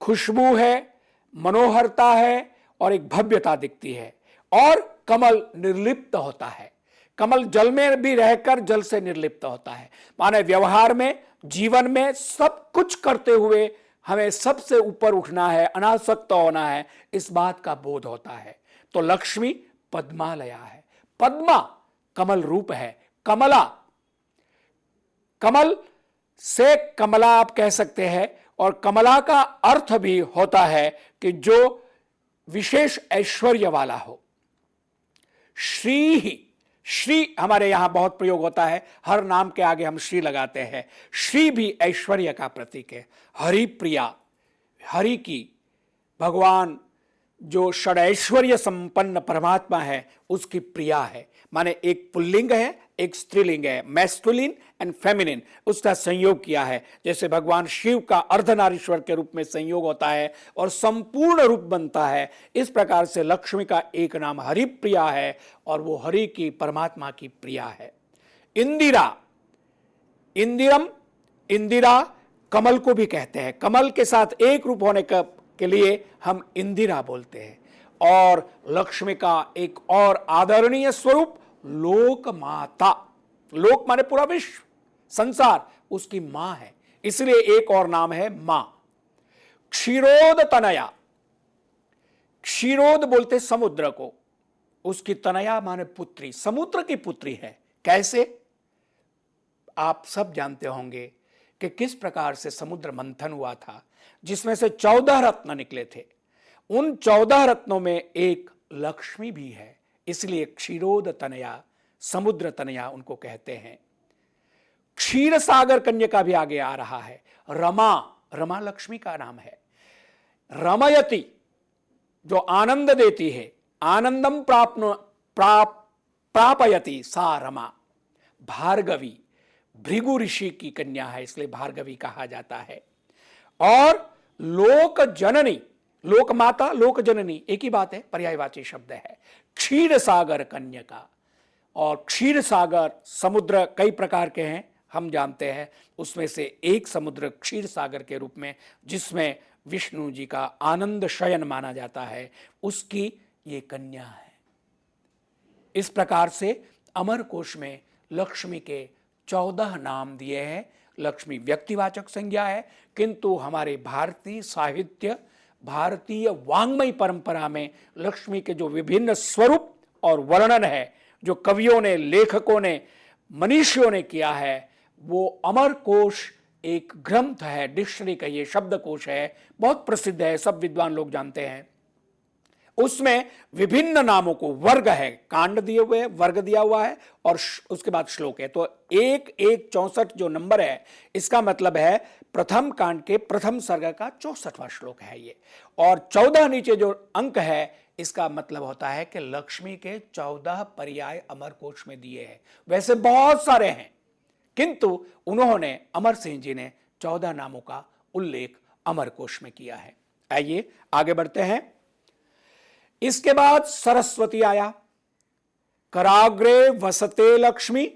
खुशबू है, मनोहरता है और एक भव्यता दिखती है। और कमल निर्लिप्त होता है। कमल जल में भी रहकर जल से निर्लिप्त होता है। माने व्यवहार में, जीवन में सब कुछ करते हुए हमें सबसे ऊपर उठना है, अनासक्त होना है, इस बात का बोध होता है। तो लक्ष्मी पद्मालया है। पद्मा कमल रूप है। कमला, कमल से कमला आप कह सकते हैं। और कमला का अर्थ भी होता है कि जो विशेष ऐश्वर्य वाला हो। श्री ही, श्री हमारे यहां बहुत प्रयोग होता है, हर नाम के आगे हम श्री लगाते हैं। श्री भी ऐश्वर्य का प्रतीक है। हरि प्रिया, हरि की, भगवान जो षडैश्वर्य संपन्न परमात्मा है उसकी प्रिया है। माने एक पुल्लिंग है, एक स्त्रीलिंग है, मैस्कुलिन एंड फेमिनिन, उसका संयोग किया है। जैसे भगवान शिव का अर्धनारीश्वर के रूप में संयोग होता है और संपूर्ण रूप बनता है, इस प्रकार से लक्ष्मी का एक नाम हरि प्रिया है और वो हरि की, परमात्मा की प्रिया है। इंदिरा, इंदिरम, इंदिरा कमल को भी कहते हैं। कमल के साथ एक रूप होने के लिए हम इंदिरा बोलते हैं। और लक्ष्मी का एक और आदरणीय स्वरूप लोक माता। लोक माने पूरा विश्व, संसार, उसकी मां है, इसलिए एक और नाम है मां। क्षीरोद तनया, क्षीरोद बोलते समुद्र को, उसकी तनया माने पुत्री, समुद्र की पुत्री है। कैसे? आप सब जानते होंगे कि किस प्रकार से समुद्र मंथन हुआ था, जिसमें से 14 रत्न निकले थे। उन 14 रत्नों में एक लक्ष्मी भी है, इसलिए क्षीरोद तनया, समुद्र तनया उनको कहते हैं। क्षीर सागर कन्या भी आगे आ रहा है। रमा, रमा लक्ष्मी का नाम है। रमयति, जो आनंद देती है, आनंदम प्रापयति, सा रमा। भार्गवी, भृगु ऋषि की कन्या है, इसलिए भार्गवी कहा जाता है। और लोक जननी, लोक माता, लोक जननी एक ही बात है, पर्यायवाची शब्द है। क्षीर सागर कन्या, और क्षीर सागर समुद्र कई प्रकार के हैं, हम जानते हैं। उसमें से एक समुद्र क्षीर सागर के रूप में, जिसमें विष्णु जी का आनंद शयन माना जाता है, उसकी ये कन्या है। इस प्रकार से अमर कोश में लक्ष्मी के 14 नाम दिए हैं। लक्ष्मी व्यक्तिवाचक संज्ञा है, किंतु हमारे भारतीय साहित्य, भारतीय वाङ्मय परंपरा में लक्ष्मी के जो विभिन्न स्वरूप और वर्णन है, जो कवियों ने, लेखकों ने, मनीषियों ने किया है, वो अमर कोश एक ग्रंथ है, डिक्शनरी का ये शब्दकोश है, बहुत प्रसिद्ध है, सब विद्वान लोग जानते हैं। उसमें विभिन्न नामों को, वर्ग है, कांड दिए हुए हैं, वर्ग दिया हुआ है, और उसके बाद श्लोक है। तो 1-1-64 जो नंबर है, इसका मतलब है प्रथम कांड के प्रथम सर्ग का 64वां श्लोक है ये। और 14 नीचे जो अंक है, इसका मतलब होता है कि लक्ष्मी के 14 पर्याय अमर कोश में दिए हैं। वैसे बहुत सारे हैं, किंतु उन्होंने, अमर सिंह जी ने 14 नामों का उल्लेख अमर कोश में किया है। आइए आगे बढ़ते हैं। इसके बाद सरस्वती आया। कराग्रे वसते लक्ष्मी,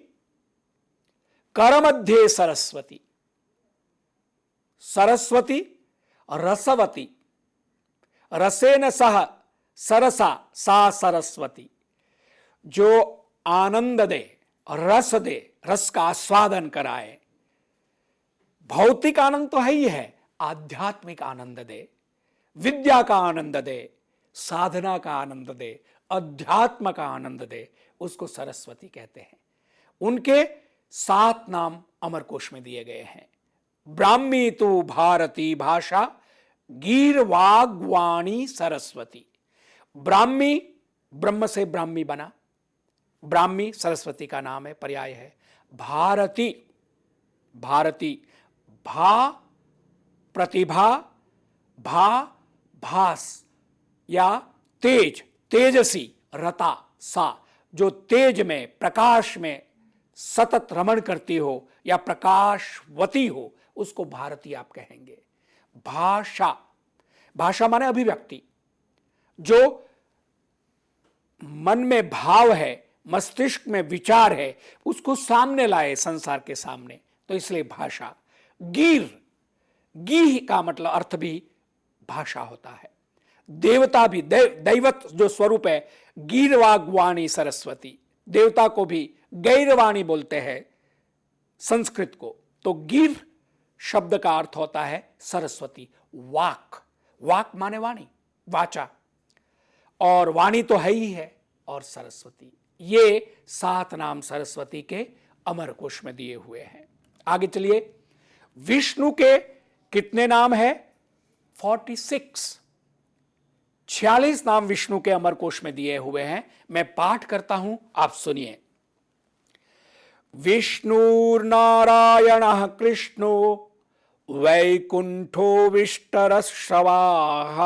कर मध्य सरस्वती। सरस्वती, रसवती, रसेन सह सरसा, सा सरस्वती। जो आनंद दे, रस दे, रस का आस्वादन कराए। भौतिक आनंद तो है ही है, आध्यात्मिक आनंद दे, विद्या का आनंद दे, साधना का आनंद दे, अध्यात्म का आनंद दे, उसको सरस्वती कहते हैं। उनके 7 नाम अमरकोश में दिए गए हैं। ब्राह्मी तो भारती भाषा, गीर्वाग्वाणी सरस्वती। ब्राह्मी, ब्रह्म से ब्राह्मी बना, ब्राह्मी सरस्वती का नाम है, पर्याय है। भारती, भारती, भा प्रतिभा, भा भास या तेज, तेजसी, रता, सा जो तेज में, प्रकाश में सतत रमण करती हो या प्रकाशवती हो, उसको भारती आप कहेंगे। भाषा, भाषा माने अभिव्यक्ति, जो मन में भाव है, मस्तिष्क में विचार है, उसको सामने लाए संसार के सामने, तो इसलिए भाषा। गीर, गी का मतलब अर्थ भी भाषा होता है। देवता भी, दैवत जो स्वरूप है, गीर्वाग्वाणी सरस्वती, देवता को भी गैरवाणी बोलते हैं संस्कृत को। तो गीर शब्द का अर्थ होता है सरस्वती, वाक, वाक माने वाणी, वाचा, और वाणी तो है ही है, और सरस्वती। ये 7 नाम सरस्वती के अमरकोश में दिए हुए हैं। आगे चलिए, विष्णु के कितने नाम है? 46, 46 नाम विष्णु के अमरकोश में दिए हुए हैं। मैं पाठ करता हूं, आप सुनिए। विष्णुर्नारायणः कृष्णो वैकुंठो विष्टरश्रवाः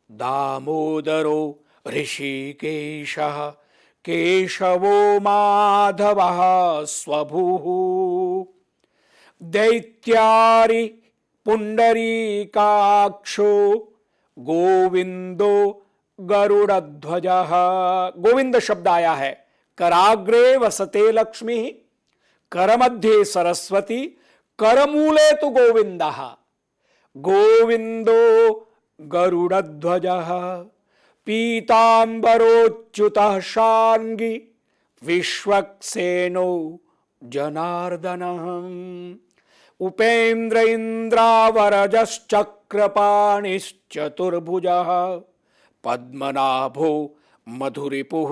दामोदरो ऋषिकेशः केशवो माधवः स्वभुः दैत्यारि पुंडरीकाक्षो गोविंदो गरुड़ध्वजः। गोविंद शब्द आया है, कराग्रे वसते लक्ष्मी, करमध्ये सरस्वती, करमूले तु गोविंदः, गोविंदो गरुड़ध्वजः, पीतांबरोच्युतः शार्ङ्गी, विश्वक्सेनो जनार्दनः, उपेन्द्र इंद्रावरजश्चक्रपाणिश्चतुर्भुजः, पद्मनाभो मधुरिपुः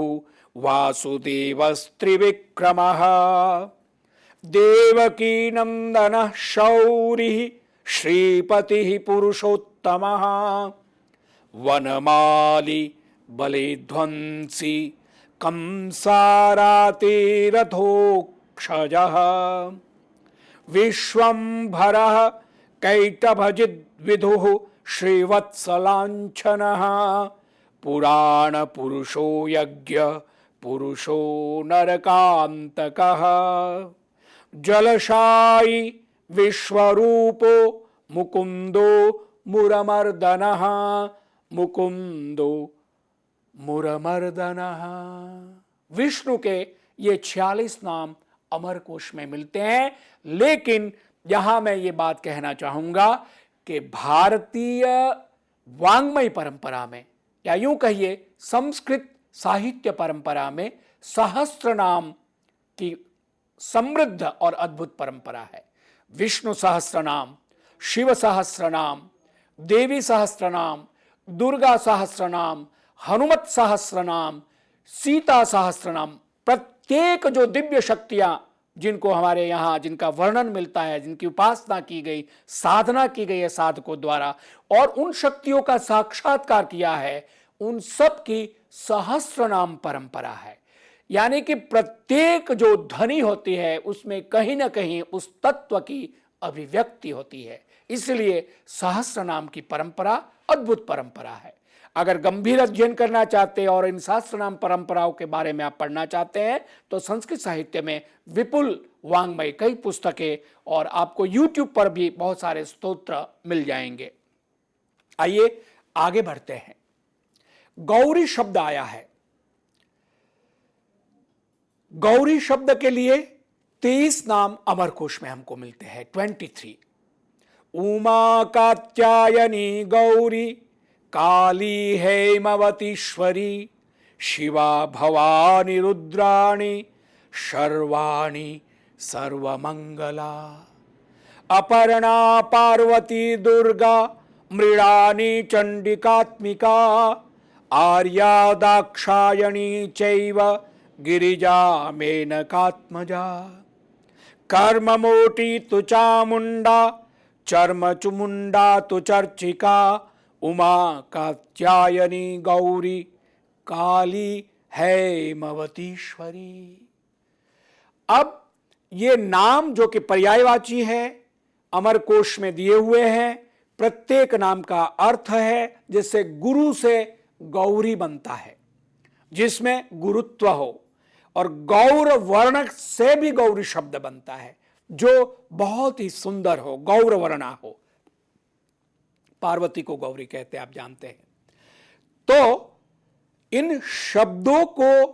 वासुदेवस्त्रिविक्रमः, देवकीनन्दनः शौरिः श्रीपतिः पुरुषोत्तमः, वनमाली बलिध्वंसी कंसारातिरथोक्षजः, विश्वंभरः कैटभजिद्विदुः श्रीवत्सलाञ्छनः, पुराण पुरुषो यज्ञ पुरुषो नरकांतकः, जलशायी विश्वरूपो मुकुंदो मुरमर्दनः, मुकुंदो मुरमर्दनः। विष्णु के ये 46 नाम अमरकोश में मिलते हैं। लेकिन यहां मैं ये बात कहना चाहूंगा कि भारतीय वांग्मय परंपरा में, या यूं कहिए संस्कृत साहित्य परंपरा में, सहस्त्र नाम की समृद्ध और अद्भुत परंपरा है। विष्णु सहस्त्र नाम, शिव सहस्त्र नाम, देवी सहस्त्र नाम, दुर्गा सहस्त्र नाम, हनुमत सहस्त्र नाम, सीता सहस्त्र नाम, प्रत्येक जो दिव्य शक्तियां जिनको हमारे यहाँ जिनका वर्णन मिलता है, जिनकी उपासना की गई, साधना की गई है साधकों द्वारा, और उन शक्तियों का साक्षात्कार किया है, उन सब की सहस्त्र नाम परंपरा है। यानी कि प्रत्येक जो ध्वनि होती है उसमें कहीं ना कहीं उस तत्व की अभिव्यक्ति होती है। इसलिए सहस्त्र नाम की परंपरा अद्भुत परंपरा है। अगर गंभीर अध्ययन करना चाहते हैं और इन शास्त्र नाम परंपराओं के बारे में आप पढ़ना चाहते हैं तो संस्कृत साहित्य में विपुल वांग्मय कई पुस्तकें और आपको YouTube पर भी बहुत सारे स्तोत्र मिल जाएंगे। आइए आगे बढ़ते हैं। गौरी शब्द आया है। गौरी शब्द के लिए 23 नाम अमरकोश में हमको मिलते हैं, 23। उमा कात्यायनी गौरी, काली हेमवतीश्वरी, शिवा भवानी रुद्राणी, शर्वाणी सर्वमंगला। अपर्णा पार्वती दुर्गा मृणानी चंडिकात्मिका आर्या दाक्षायणी चैव गिरिजा मेनकात्मजा कर्ममोटी तु चामुंडा चर्मचुमुंडा तु चर्चिका उमा कात्यायनी गौरी काली हैमवतीश्वरी। अब ये नाम जो कि पर्यायवाची है अमरकोश में दिए हुए हैं, प्रत्येक नाम का अर्थ है जिससे गुरु से गौरी बनता है, जिसमें गुरुत्व हो, और गौर वर्ण से भी गौरी शब्द बनता है जो बहुत ही सुंदर हो, गौर वर्णा हो। पार्वती को गौरी कहते हैं, आप जानते हैं। तो इन शब्दों को,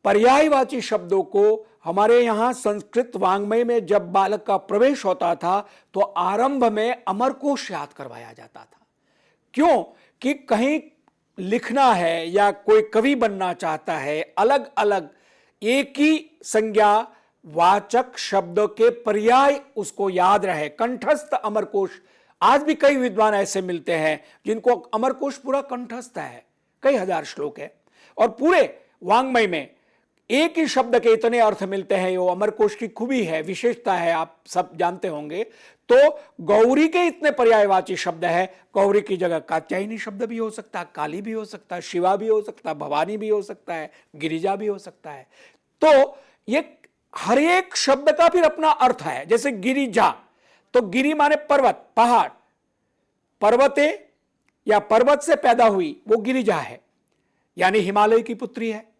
पर्यायवाची शब्दों को हमारे यहां संस्कृत वाङ्मय में जब बालक का प्रवेश होता था तो आरंभ में अमरकोश याद करवाया जाता था। क्यों? कि कहीं लिखना है या कोई कवि बनना चाहता है, अलग अलग एक ही संज्ञा वाचक शब्द के पर्याय उसको याद रहे। कंठस्थ अमरकोश, आज भी कई विद्वान ऐसे मिलते हैं जिनको अमरकोश पूरा कंठस्थ है, कई हजार श्लोक है, और पूरे वाङ्मय में एक ही शब्द के इतने अर्थ मिलते हैं। वो अमरकोश की खूबी है, विशेषता है, आप सब जानते होंगे। तो गौरी के इतने पर्यायवाची शब्द है। गौरी की जगह कात्यायनी शब्द भी हो सकता है, काली भी हो सकता है, शिवा भी हो सकता है, भवानी भी हो सकता है, गिरिजा भी हो सकता है। तो ये हर एक शब्द का फिर अपना अर्थ है। जैसे गिरिजा, तो गिरि माने पर्वत, पहाड़, पर्वते या पर्वत से पैदा हुई वो गिरिजा है, यानी हिमालय की पुत्री है।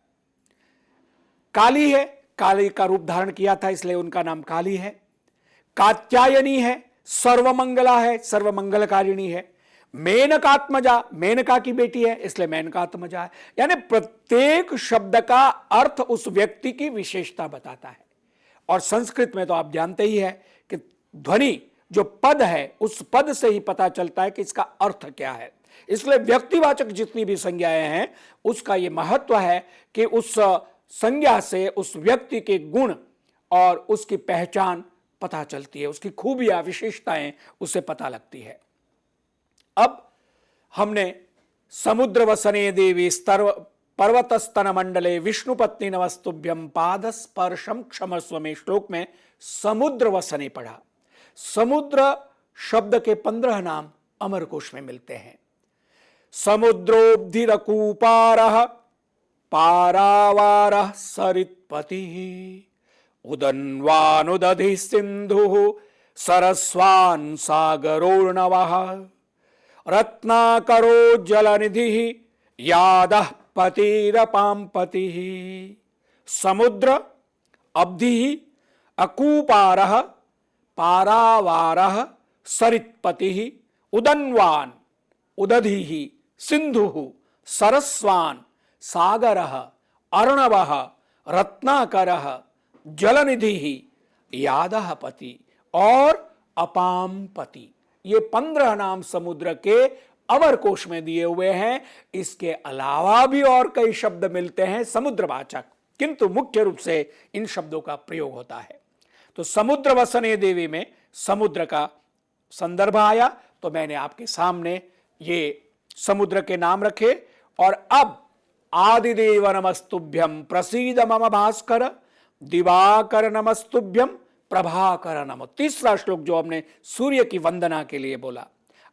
काली है, काली का रूप धारण किया था इसलिए उनका नाम काली है। कात्यायनी है, सर्वमंगला है, सर्वमंगलकारिणी है। मेनकात्मजा, मेनका की बेटी है इसलिए मेनकात्मजा है। यानी प्रत्येक शब्द का अर्थ उस व्यक्ति की विशेषता बताता है। और संस्कृत में तो आप जानते ही है कि ध्वनि जो पद है उस पद से ही पता चलता है कि इसका अर्थ क्या है। इसलिए व्यक्तिवाचक जितनी भी संज्ञाएं हैं उसका यह महत्व है कि उस संज्ञा से उस व्यक्ति के गुण और उसकी पहचान पता चलती है, उसकी खूबियां, विशेषताएं उससे पता लगती है। अब हमने समुद्र वसने देवी पर्वत स्तन मंडले विष्णुपत्नी नमस्तुभ्यम पाद स्पर्शम क्षमस्व में श्लोक में समुद्र वसने पढ़ा। समुद्र शब्द के 15 नाम अमरकोश में मिलते हैं। समुद्रोब्धिरकूपारः पारावारः सरित्पतिः उदन्वानुदधिः सिन्धुः सरस्वान् सागरोर्णवः रत्नाकरो जलनिधिः यादः पतिरपाम्पतिः। समुद्र, अब्धिः, अकूपारः, पारावारः, सरित्पतिः, उदन्वान्, उदधिः, सिन्धुः, सरस्वान्, सागरः, अर्णवः, रत्नाकरः, जलनिधिः, यादः पति और अपाम्पति। ये 15 नाम समुद्र के अमरकोश में दिए हुए हैं। इसके अलावा भी और कई शब्द मिलते हैं समुद्रवाचक, किंतु मुख्य रूप से इन शब्दों का प्रयोग होता है। तो समुद्र वसने देवी में समुद्र का संदर्भ आया, तो मैंने आपके सामने ये समुद्र के नाम रखे। और अब आदिदेव नमस्तुभ्यम प्रसीद मम भास्कर दिवाकर नमस्तुभ्यम प्रभाकर नमः। तीसरा श्लोक जो हमने सूर्य की वंदना के लिए बोला।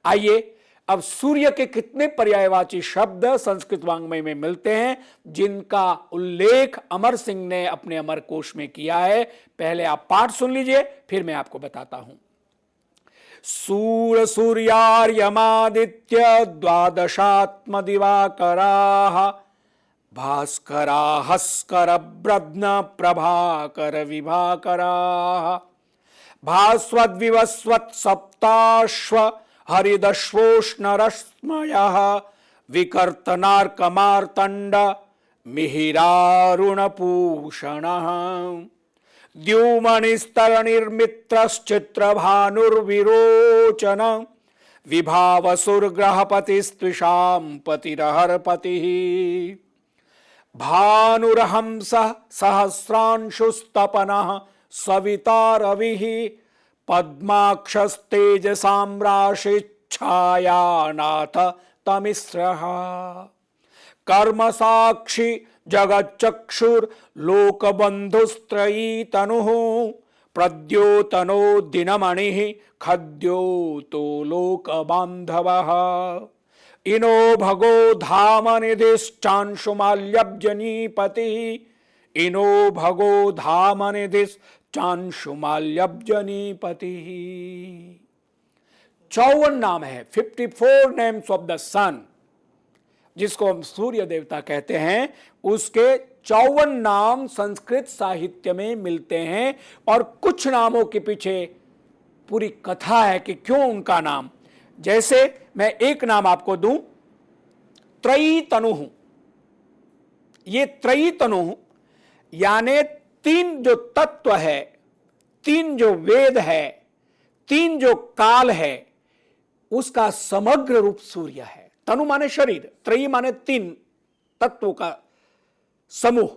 आइए अब सूर्य के कितने पर्यायवाची शब्द संस्कृत वाङ्मय में मिलते हैं जिनका उल्लेख अमर सिंह ने अपने अमरकोश में किया है। पहले आप पाठ सुन लीजिए, फिर मैं आपको बताता हूं। सूर्य सूर्यार्यमादित्य द्वादशात्म दिवाकराः भास्करा हस्कर ब्रध्न प्रभाकर विभाकराः भास्वद्विवस्वत् सप्ताश्व हरिदश्वोष्णरश्मयः विकर्तनार्कमार्तण्ड मिहिरारुणपूषणः द्युमणिस्तरणिर्मित्रश्चित्रभानुर्विरोचन विभावसुर्ग्रहपतिस्त्विषां पतिरहर्पतिः भानुरहंसः सहस्रांशुस्तपनः सविता रविः पद्माक्षस्तेजसां राशिच्छायानाथ तमिस्रः कर्म साक्षी जगच्चक्षुर्लोकबन्धुस्त्रयी तनुः प्रद्योतनो दिनमणिः खद्योतो लोकबान्धवः इनो भगो धामनिधिश्चांशुमाल्यब्जनीपतिः इनो भगो धामनिधिश्चांशुमाल्यब्जनीपतिः। 54 नाम है, 54 नेम्स ऑफ द सन, जिसको हम सूर्य देवता कहते हैं। उसके 54 नाम संस्कृत साहित्य में मिलते हैं और कुछ नामों के पीछे पूरी कथा है कि क्यों उनका नाम। जैसे मैं एक नाम आपको दूं, त्रयी तनुः। ये त्रयी तनुः यानी 3 जो तत्व है, 3 जो वेद है, 3 जो काल है, उसका समग्र रूप सूर्य है। तनु माने शरीर, त्रयी माने 3 तत्वों का समूह।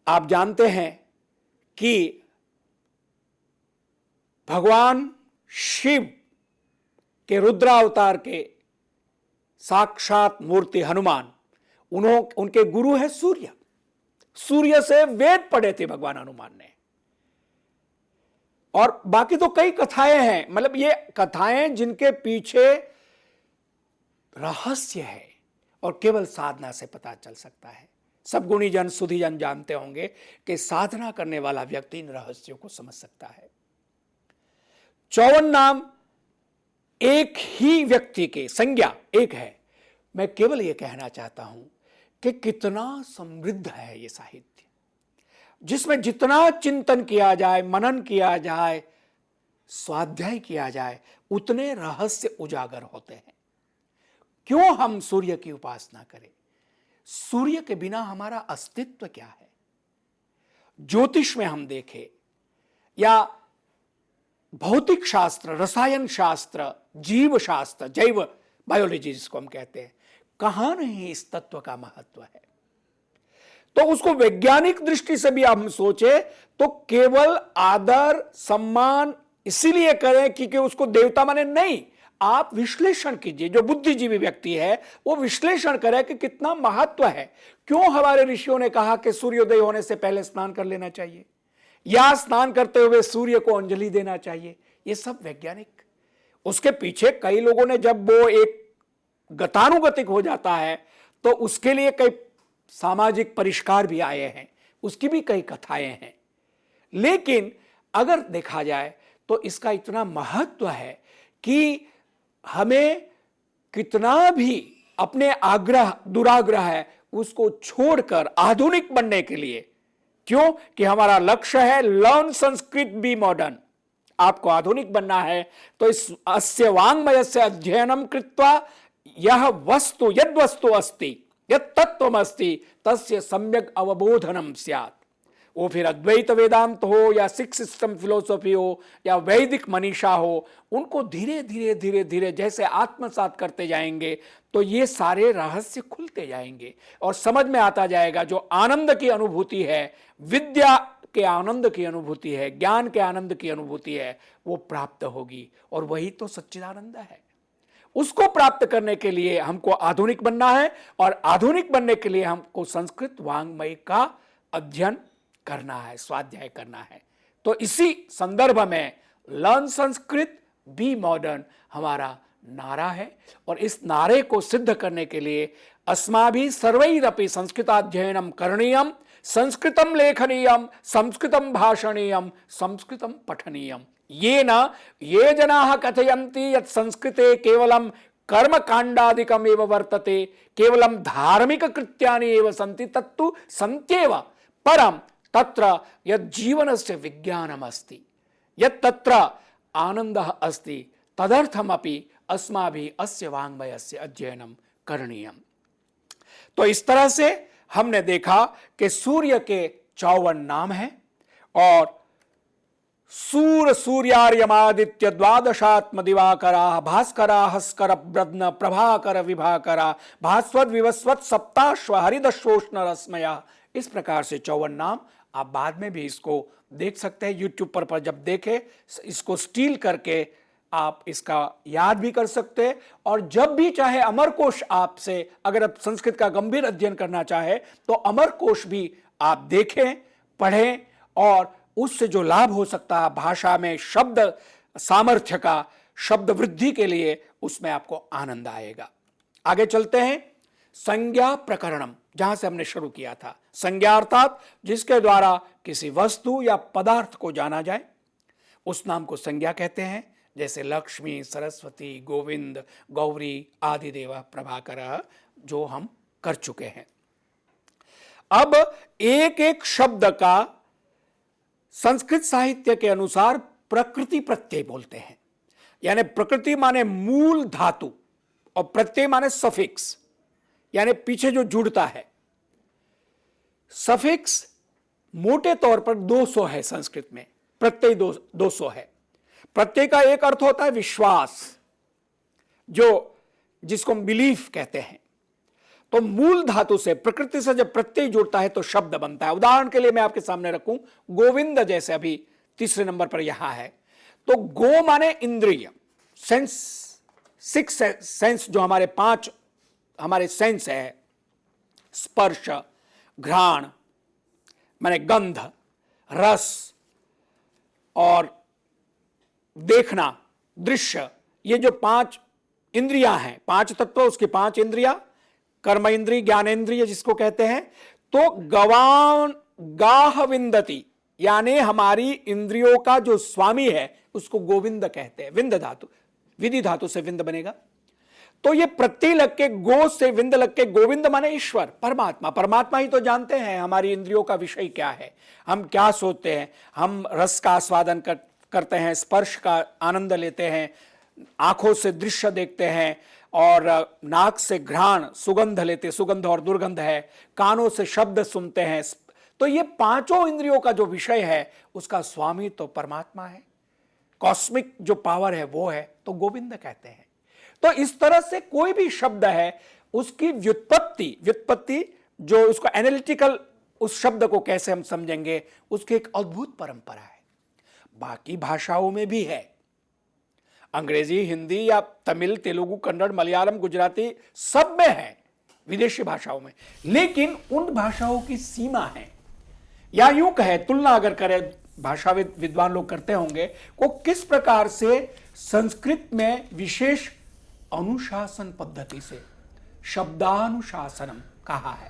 आप जानते हैं कि भगवान शिव के रुद्रावतार के साक्षात मूर्ति हनुमान, उनके गुरु है सूर्य। सूर्य से वेद पढ़े थे भगवान हनुमान ने। और बाकी तो कई कथाएं हैं, मतलब ये कथाएं जिनके पीछे रहस्य है और केवल साधना से पता चल सकता है। सब गुणीजन सुधीजन जानते होंगे कि साधना करने वाला व्यक्ति इन रहस्यों को समझ सकता है। 54 नाम एक ही व्यक्ति के संज्ञा एक है। मैं केवल यह कहना चाहता हूं कि कितना समृद्ध है ये साहित्य, जिसमें जितना चिंतन किया जाए, मनन किया जाए, स्वाध्याय किया जाए, उतने रहस्य उजागर होते हैं। क्यों हम सूर्य की उपासना करें? सूर्य के बिना हमारा अस्तित्व क्या है? ज्योतिष में हम देखें या भौतिक शास्त्र, रसायन शास्त्र, जीव शास्त्र, जैव बायोलॉजी जिसको हम कहते हैं, कहां नहीं इस तत्व का महत्व है। तो उसको वैज्ञानिक दृष्टि से भी हम सोचे तो केवल आदर सम्मान इसीलिए करें क्योंकि उसको देवता माने नहीं। आप विश्लेषण कीजिए, जो बुद्धिजीवी व्यक्ति है वो विश्लेषण करे कि कितना महत्व है। क्यों हमारे ऋषियों ने कहा कि सूर्योदय होने से पहले स्नान कर लेना चाहिए या स्नान करते हुए सूर्य को अंजलि देना चाहिए? ये सब वैज्ञानिक, उसके पीछे कई लोगों ने, जब वो एक गतानुगतिक हो जाता है तो उसके लिए कई सामाजिक परिष्कार भी आए हैं, उसकी भी कई कथाएं हैं। लेकिन अगर देखा जाए तो इसका इतना महत्व है कि हमें कितना भी अपने आग्रह दुराग्रह है उसको छोड़कर आधुनिक बनने के लिए, क्यों कि हमारा लक्ष्य है लर्न संस्कृत बी मॉडर्न। आपको आधुनिक बनना है तो इस अस्य वाङ्मयस्य अध्ययनम कृत्वा यह वस्तु यद वस्तु अस्ति यद तत्वम अस्ति तस्य सम्यक अवबोधनम स्यात्। वो फिर अद्वैत वेदांत हो या सिक्स सिस्टम फिलोसॉफी हो या वैदिक मनीषा हो, उनको धीरे धीरे धीरे धीरे जैसे आत्मसात करते जाएंगे तो ये सारे रहस्य खुलते जाएंगे और समझ में आता जाएगा। जो आनंद की अनुभूति है, विद्या के आनंद की अनुभूति है, ज्ञान के आनंद की अनुभूति है, वो प्राप्त होगी और वही तो सच्चिदानंद है। उसको प्राप्त करने के लिए हमको आधुनिक बनना है और आधुनिक बनने के लिए हमको संस्कृत वाङ्मय का अध्ययन करना है, स्वाध्याय करना है। तो इसी संदर्भ में लर्न संस्कृत बी मॉडर्न हमारा नारा है और इस नारे को सिद्ध करने के लिए अस्माभिः सर्वैरपि संस्कृताध्ययनम करणीयम, संस्कृतम लेखनीयम, संस्कृतम भाषणीयम, संस्कृतम पठनीयम। ये जनाः कथयन्ति यत् संस्कृते केवलं कर्मकाण्डादिकम् एव वर्तते, केवलं धार्मिक कृत्यानि एव सन्ति, तत्तु सन्त्येव, परं तत्र यत् जीवनस्य विज्ञानम् अस्ति, यत् तत्र आनन्दः अस्ति, तदर्थमपि अस्माभिः अस्य वाङ्मयस्य अध्ययनं करणीयम्। तो इस तरह से हमने देखा कि सूर्य के 54 नाम हैं और सूर सूर्यार्यमादित्य द्वादशात्म दिवाकरा भास्करा हस्कर ब्रध्न प्रभाकर विभाकरा भास्वत विवस्वत सप्ताश्व हरिदशोष्ण रश्मया, इस प्रकार से 54 नाम आप बाद में भी इसको देख सकते हैं यूट्यूब पर जब देखें इसको स्टील करके आप इसका याद भी कर सकते हैं। और जब भी चाहे अमरकोश आपसे, अगर आप संस्कृत का गंभीर अध्ययन करना चाहे तो अमरकोश भी आप देखें, पढ़ें, और उससे जो लाभ हो सकता है भाषा में शब्द सामर्थ्य का, शब्द वृद्धि के लिए, उसमें आपको आनंद आएगा। आगे चलते हैं। संज्ञा प्रकरणम, जहां से हमने शुरू किया था। संज्ञा अर्थात जिसके द्वारा किसी वस्तु या पदार्थ को जाना जाए, उस नाम को संज्ञा कहते हैं। जैसे लक्ष्मी, सरस्वती, गोविंद, गौरी, आदिदेव, प्रभाकर, जो हम कर चुके हैं। अब एक एक शब्द का संस्कृत साहित्य के अनुसार प्रकृति प्रत्यय बोलते हैं। यानी प्रकृति माने मूल धातु और प्रत्यय माने सफिक्स, यानी पीछे जो जुड़ता है। सफिक्स मोटे तौर पर 200 है संस्कृत में, प्रत्यय 200 है। प्रत्यय का एक अर्थ होता है विश्वास, जिसको हम बिलीफ कहते हैं। तो मूल धातु से, प्रकृति से जब प्रत्यय जुड़ता है तो शब्द बनता है। उदाहरण के लिए मैं आपके सामने रखूं गोविंद, जैसे अभी तीसरे नंबर पर यहां है। तो गो माने इंद्रिय, सेंस, 6 सेंस, जो हमारे 5 हमारे सेंस है। स्पर्श, घ्राण माने गंध, रस और देखना, दृश्य, ये जो 5 इंद्रियां हैं, 5 तत्व, उसकी 5 इंद्रियां, कर्म इंद्रिय, ज्ञानेन्द्रिय जिसको कहते हैं। तो गवान गाह विंदती, यानी हमारी इंद्रियों का जो स्वामी है उसको गोविंद कहते हैं। विंद धातु, विधि धातु से विंद बनेगा। तो ये प्रत्यय लग के, गो से विंद लग के गोविंद माने ईश्वर, परमात्मा। परमात्मा ही तो जानते हैं हमारी इंद्रियों का विषय क्या है, हम क्या सोचते हैं। हम रस का आस्वादन करते हैं, स्पर्श का आनंद लेते हैं, आंखों से दृश्य देखते हैं, और नाक से घ्राण सुगंध लेते, सुगंध और दुर्गंध है, कानों से शब्द सुनते हैं। तो ये 5 इंद्रियों का जो विषय है उसका स्वामी तो परमात्मा है, कॉस्मिक जो पावर है वो है, तो गोविंद कहते हैं। तो इस तरह से कोई भी शब्द है उसकी व्युत्पत्ति जो उसको एनालिटिकल, उस शब्द को कैसे हम समझेंगे, उसकी एक अद्भुत परंपरा है। बाकी भाषाओं में भी है, अंग्रेजी, हिंदी या तमिल, तेलुगु, कन्नड़, मलयालम, गुजराती, सब में है, विदेशी भाषाओं में। लेकिन उन भाषाओं की सीमा है, या यूं कहे, तुलना अगर करें, भाषाविद विद्वान लोग करते होंगे, वो किस प्रकार से संस्कृत में विशेष अनुशासन पद्धति से शब्दानुशासनम कहा है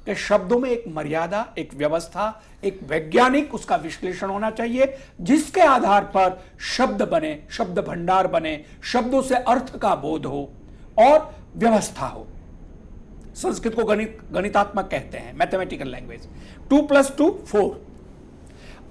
कि शब्दों में एक मर्यादा, एक व्यवस्था, एक वैज्ञानिक उसका विश्लेषण होना चाहिए, जिसके आधार पर शब्द बने, शब्द भंडार बने, शब्दों से अर्थ का बोध हो और व्यवस्था हो। संस्कृत को गणितात्मक कहते हैं, मैथमेटिकल लैंग्वेज। 2 + 2 4।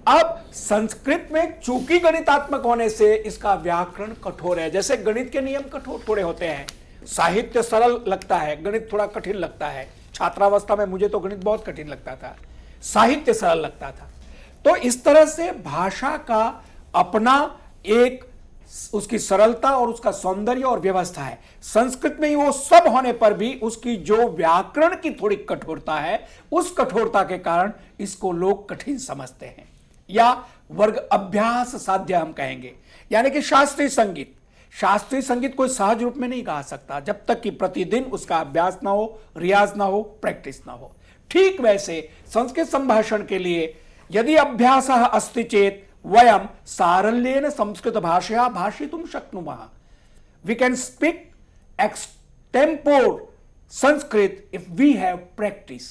अब संस्कृत में चूंकि गणितात्मक होने से इसका व्याकरण कठोर है। जैसे गणित के नियम कठोर थोड़े होते हैं, साहित्य सरल लगता है, गणित थोड़ा कठिन लगता है। छात्रावस्था में मुझे तो गणित बहुत कठिन लगता था, साहित्य सरल लगता था। तो इस तरह से भाषा का अपना एक, उसकी सरलता और उसका सौंदर्य और व्यवस्था है। संस्कृत में ही वो सब होने पर भी उसकी जो व्याकरण की थोड़ी कठोरता है, उस कठोरता के कारण इसको लोग कठिन समझते हैं, या वर्ग अभ्यास साध्य हम कहेंगे। यानी कि शास्त्रीय संगीत कोई सहज रूप में नहीं गा सकता जब तक कि प्रतिदिन उसका अभ्यास ना हो, रियाज ना हो, प्रैक्टिस ना हो। ठीक वैसे संस्कृत संभाषण के लिए यदि अभ्यास अस्ति चेत वयम सारल्येन संस्कृत भाषया भाषितुम शक्नुमः। We can speak extempore Sanskrit if we have practice.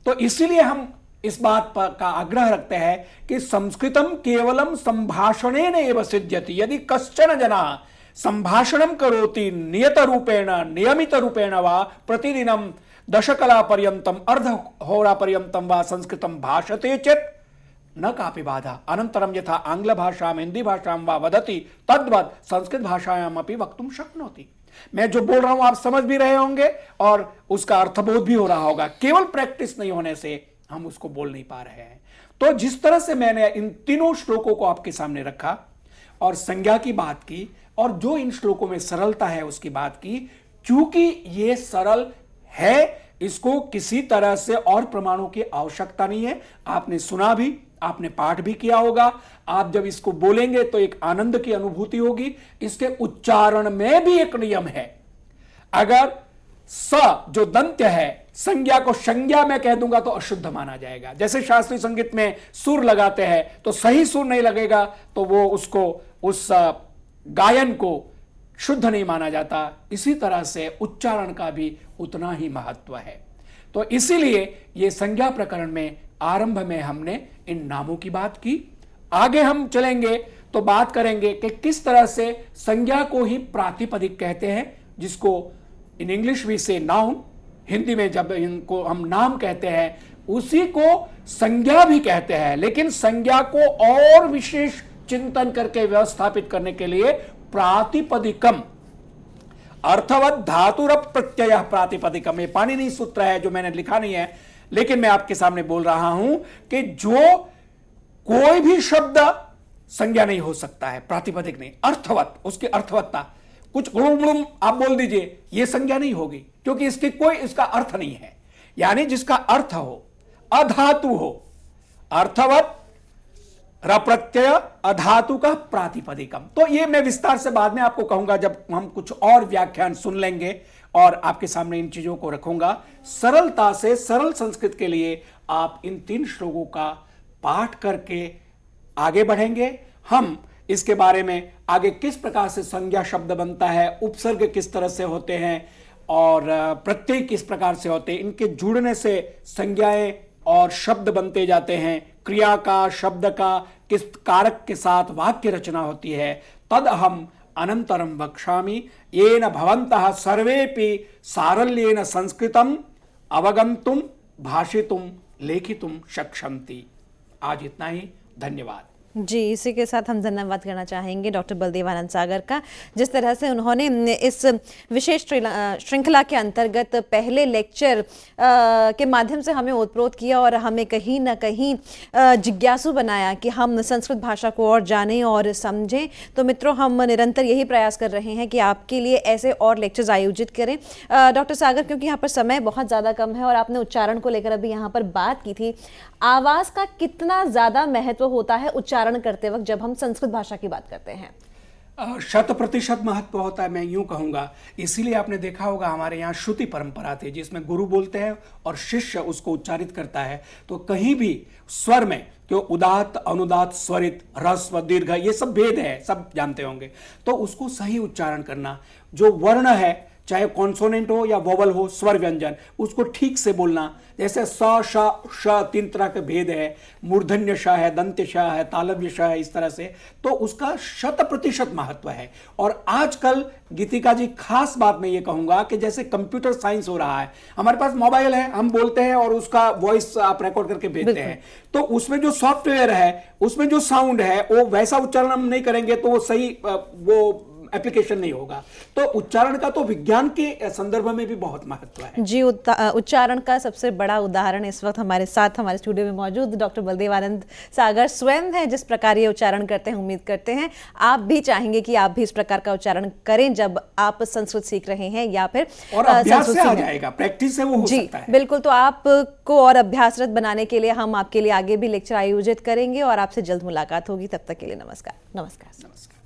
तो इसीलिए हम इस बात पर का आग्रह रखते हैं कि संस्कृतम केवलम संभाषणेन एव सिद्ध्यति। यदि कश्चन जनः संभाषणं करोति नियत रूपेण, नियमित रूपेण वा प्रतिदिनं दशकला पर्यन्तम, अर्धहोरा पर्यन्तम वा संस्कृतं भाषते चेत् न कापि बाधा। अनंतरम यथा आंग्ल भाषा में, हिंदी भाषा में वा वदति तद्वत् संस्कृत भाषायाम अपि वक्तुम शक्नोति। मैं जो बोल रहा हूं आप समझ भी रहे होंगे और उसका अर्थबोध भी हो रहा होगा। केवल प्रैक्टिस नहीं होने से हम उसको बोल नहीं पा रहे हैं। तो जिस तरह से मैंने इन तीनों श्लोकों को आपके सामने रखा और संज्ञा की बात की, और जो इन श्लोकों में सरलता है उसकी बात की, चूंकि ये सरल है इसको किसी तरह से और प्रमाणों की आवश्यकता नहीं है। आपने सुना भी, आपने पाठ भी किया होगा। आप जब इसको बोलेंगे तो एक आनंद की अनुभूति होगी। इसके उच्चारण में भी एक नियम है। अगर स जो दंत्य है, संज्ञा को संज्ञा में कह दूंगा तो अशुद्ध माना जाएगा। जैसे शास्त्रीय संगीत में सुर लगाते हैं तो सही सुर नहीं लगेगा तो वो उसको, उस गायन को शुद्ध नहीं माना जाता। इसी तरह से उच्चारण का भी उतना ही महत्व है। तो इसीलिए ये संज्ञा प्रकरण में आरंभ में हमने इन नामों की बात की। आगे हम चलेंगे तो बात करेंगे कि किस तरह से संज्ञा को ही प्रातिपदिक कहते हैं, जिसको इन इंग्लिश वी से नाउन, हिंदी में जब इनको हम नाम कहते हैं उसी को संज्ञा भी कहते हैं। लेकिन संज्ञा को और विशेष चिंतन करके व्यवस्थापित करने के लिए प्रातिपदिकम, अर्थवत धातुर प्रत्यय प्रातिपदिकम, ये पाणिनि सूत्र है जो मैंने लिखा नहीं है, लेकिन मैं आपके सामने बोल रहा हूं कि जो कोई भी शब्द संज्ञा नहीं हो सकता है, प्रातिपदिक नहीं, अर्थवत, उसकी अर्थवत्ता, कुछ गुणुम आप बोल दीजिए, यह संज्ञा नहीं होगी क्योंकि इसकी कोई इसका अर्थ नहीं है। यानी जिसका अर्थ हो, अधातु हो, अर्थवत रप्रत्यय अधातु का प्रातिपदिकम। तो ये मैं विस्तार से बाद में आपको कहूंगा जब हम कुछ और व्याख्यान सुन लेंगे और आपके सामने इन चीजों को रखूंगा। सरलता से, सरल संस्कृत के लिए आप इन 3 श्लोकों का पाठ करके आगे बढ़ेंगे। हम इसके बारे में आगे किस प्रकार से संज्ञा शब्द बनता है, उपसर्ग किस तरह से होते हैं और प्रत्यय किस प्रकार से होते हैं, इनके जुड़ने से संज्ञाएं और शब्द बनते जाते हैं, क्रिया का, शब्द का किस कारक के साथ वाक्य रचना होती है, तद हम अनंतरम वक्ष्यामि येन भवन्तः सर्वेपि सारल्येन संस्कृतम अवगन्तुम भाषितुम लेखितुम शक्ष्यन्ति। आज इतना ही, धन्यवाद। जी, इसी के साथ हम धन्यवाद करना चाहेंगे डॉक्टर बलदेवानंद सागर का, जिस तरह से उन्होंने इस विशेष श्रृंखला के अंतर्गत पहले लेक्चर के माध्यम से हमें ओतप्रोत किया और हमें कहीं ना कहीं जिज्ञासु बनाया कि हम संस्कृत भाषा को और जानें और समझें। तो मित्रों, हम निरंतर यही प्रयास कर रहे हैं कि आपके लिए ऐसे और लेक्चर्स आयोजित करें। डॉक्टर सागर, क्योंकि यहाँ पर समय बहुत ज़्यादा कम है और आपने उच्चारण को लेकर अभी यहाँ पर बात की थी, आवाज़ का कितना ज़्यादा महत्व होता है उच्चारण करते वक्त जब हम संस्कृत भाषा की बात करते हैं? 100% महत्व होता है, मैं यूं कहूंगा। इसीलिए आपने देखा होगा हमारे यहाँ श्रुति परंपरा थी जिसमें गुरु बोलते हैं और शिष्य उसको उच्चारित करता है। तो कहीं भी स्वर में क्यों उदात्त, अनुदात्त, स्वरित, ह्रस्व, दीर्घ, ये सब भेद है, सब जानते होंगे। तो उसको सही उच्चारण करना, जो वर्ण है चाहे कॉन्सोनेंट हो या वोवल हो, स्वर व्यंजन, उसको ठीक से बोलना। जैसे स, श, श 3 तरह के भेद है, मूर्धन्य श है, दंत्य श है, तालव्य श है, इस तरह से। तो उसका 100% महत्व है। और आजकल गीतिका जी, खास बात मैं ये कहूंगा कि जैसे कंप्यूटर साइंस हो रहा है, हमारे पास मोबाइल है, हम बोलते हैं और उसका वॉइस आप रिकॉर्ड करके भेजते हैं। तो उसमें जो सॉफ्टवेयर है, उसमें जो साउंड है, वो वैसा उच्चारण हम नहीं करेंगे तो वो सही वो एप्लीकेशन नहीं होगा। तो उच्चारण का तो विज्ञान के संदर्भ में भी बहुत महत्व है। जी, उच्चारण का सबसे बड़ा उदाहरण इस वक्त हमारे साथ हमारे स्टूडियो में मौजूद डॉक्टर बलदेवानंद सागर स्वयं है। जिस प्रकार ये उच्चारण करते हैं, उम्मीद करते हैं आप भी चाहेंगे कि आप भी इस प्रकार का उच्चारण करें जब आप संस्कृत सीख रहे हैं या फिर और अभ्यास से आ जाएगा, प्रैक्टिस से वो हो सकता है। बिल्कुल। तो आपको और अभ्यासरत बनाने के लिए हम आपके लिए आगे भी लेक्चर आयोजित करेंगे और आपसे जल्द मुलाकात होगी। तब तक के लिए नमस्कार। नमस्कार।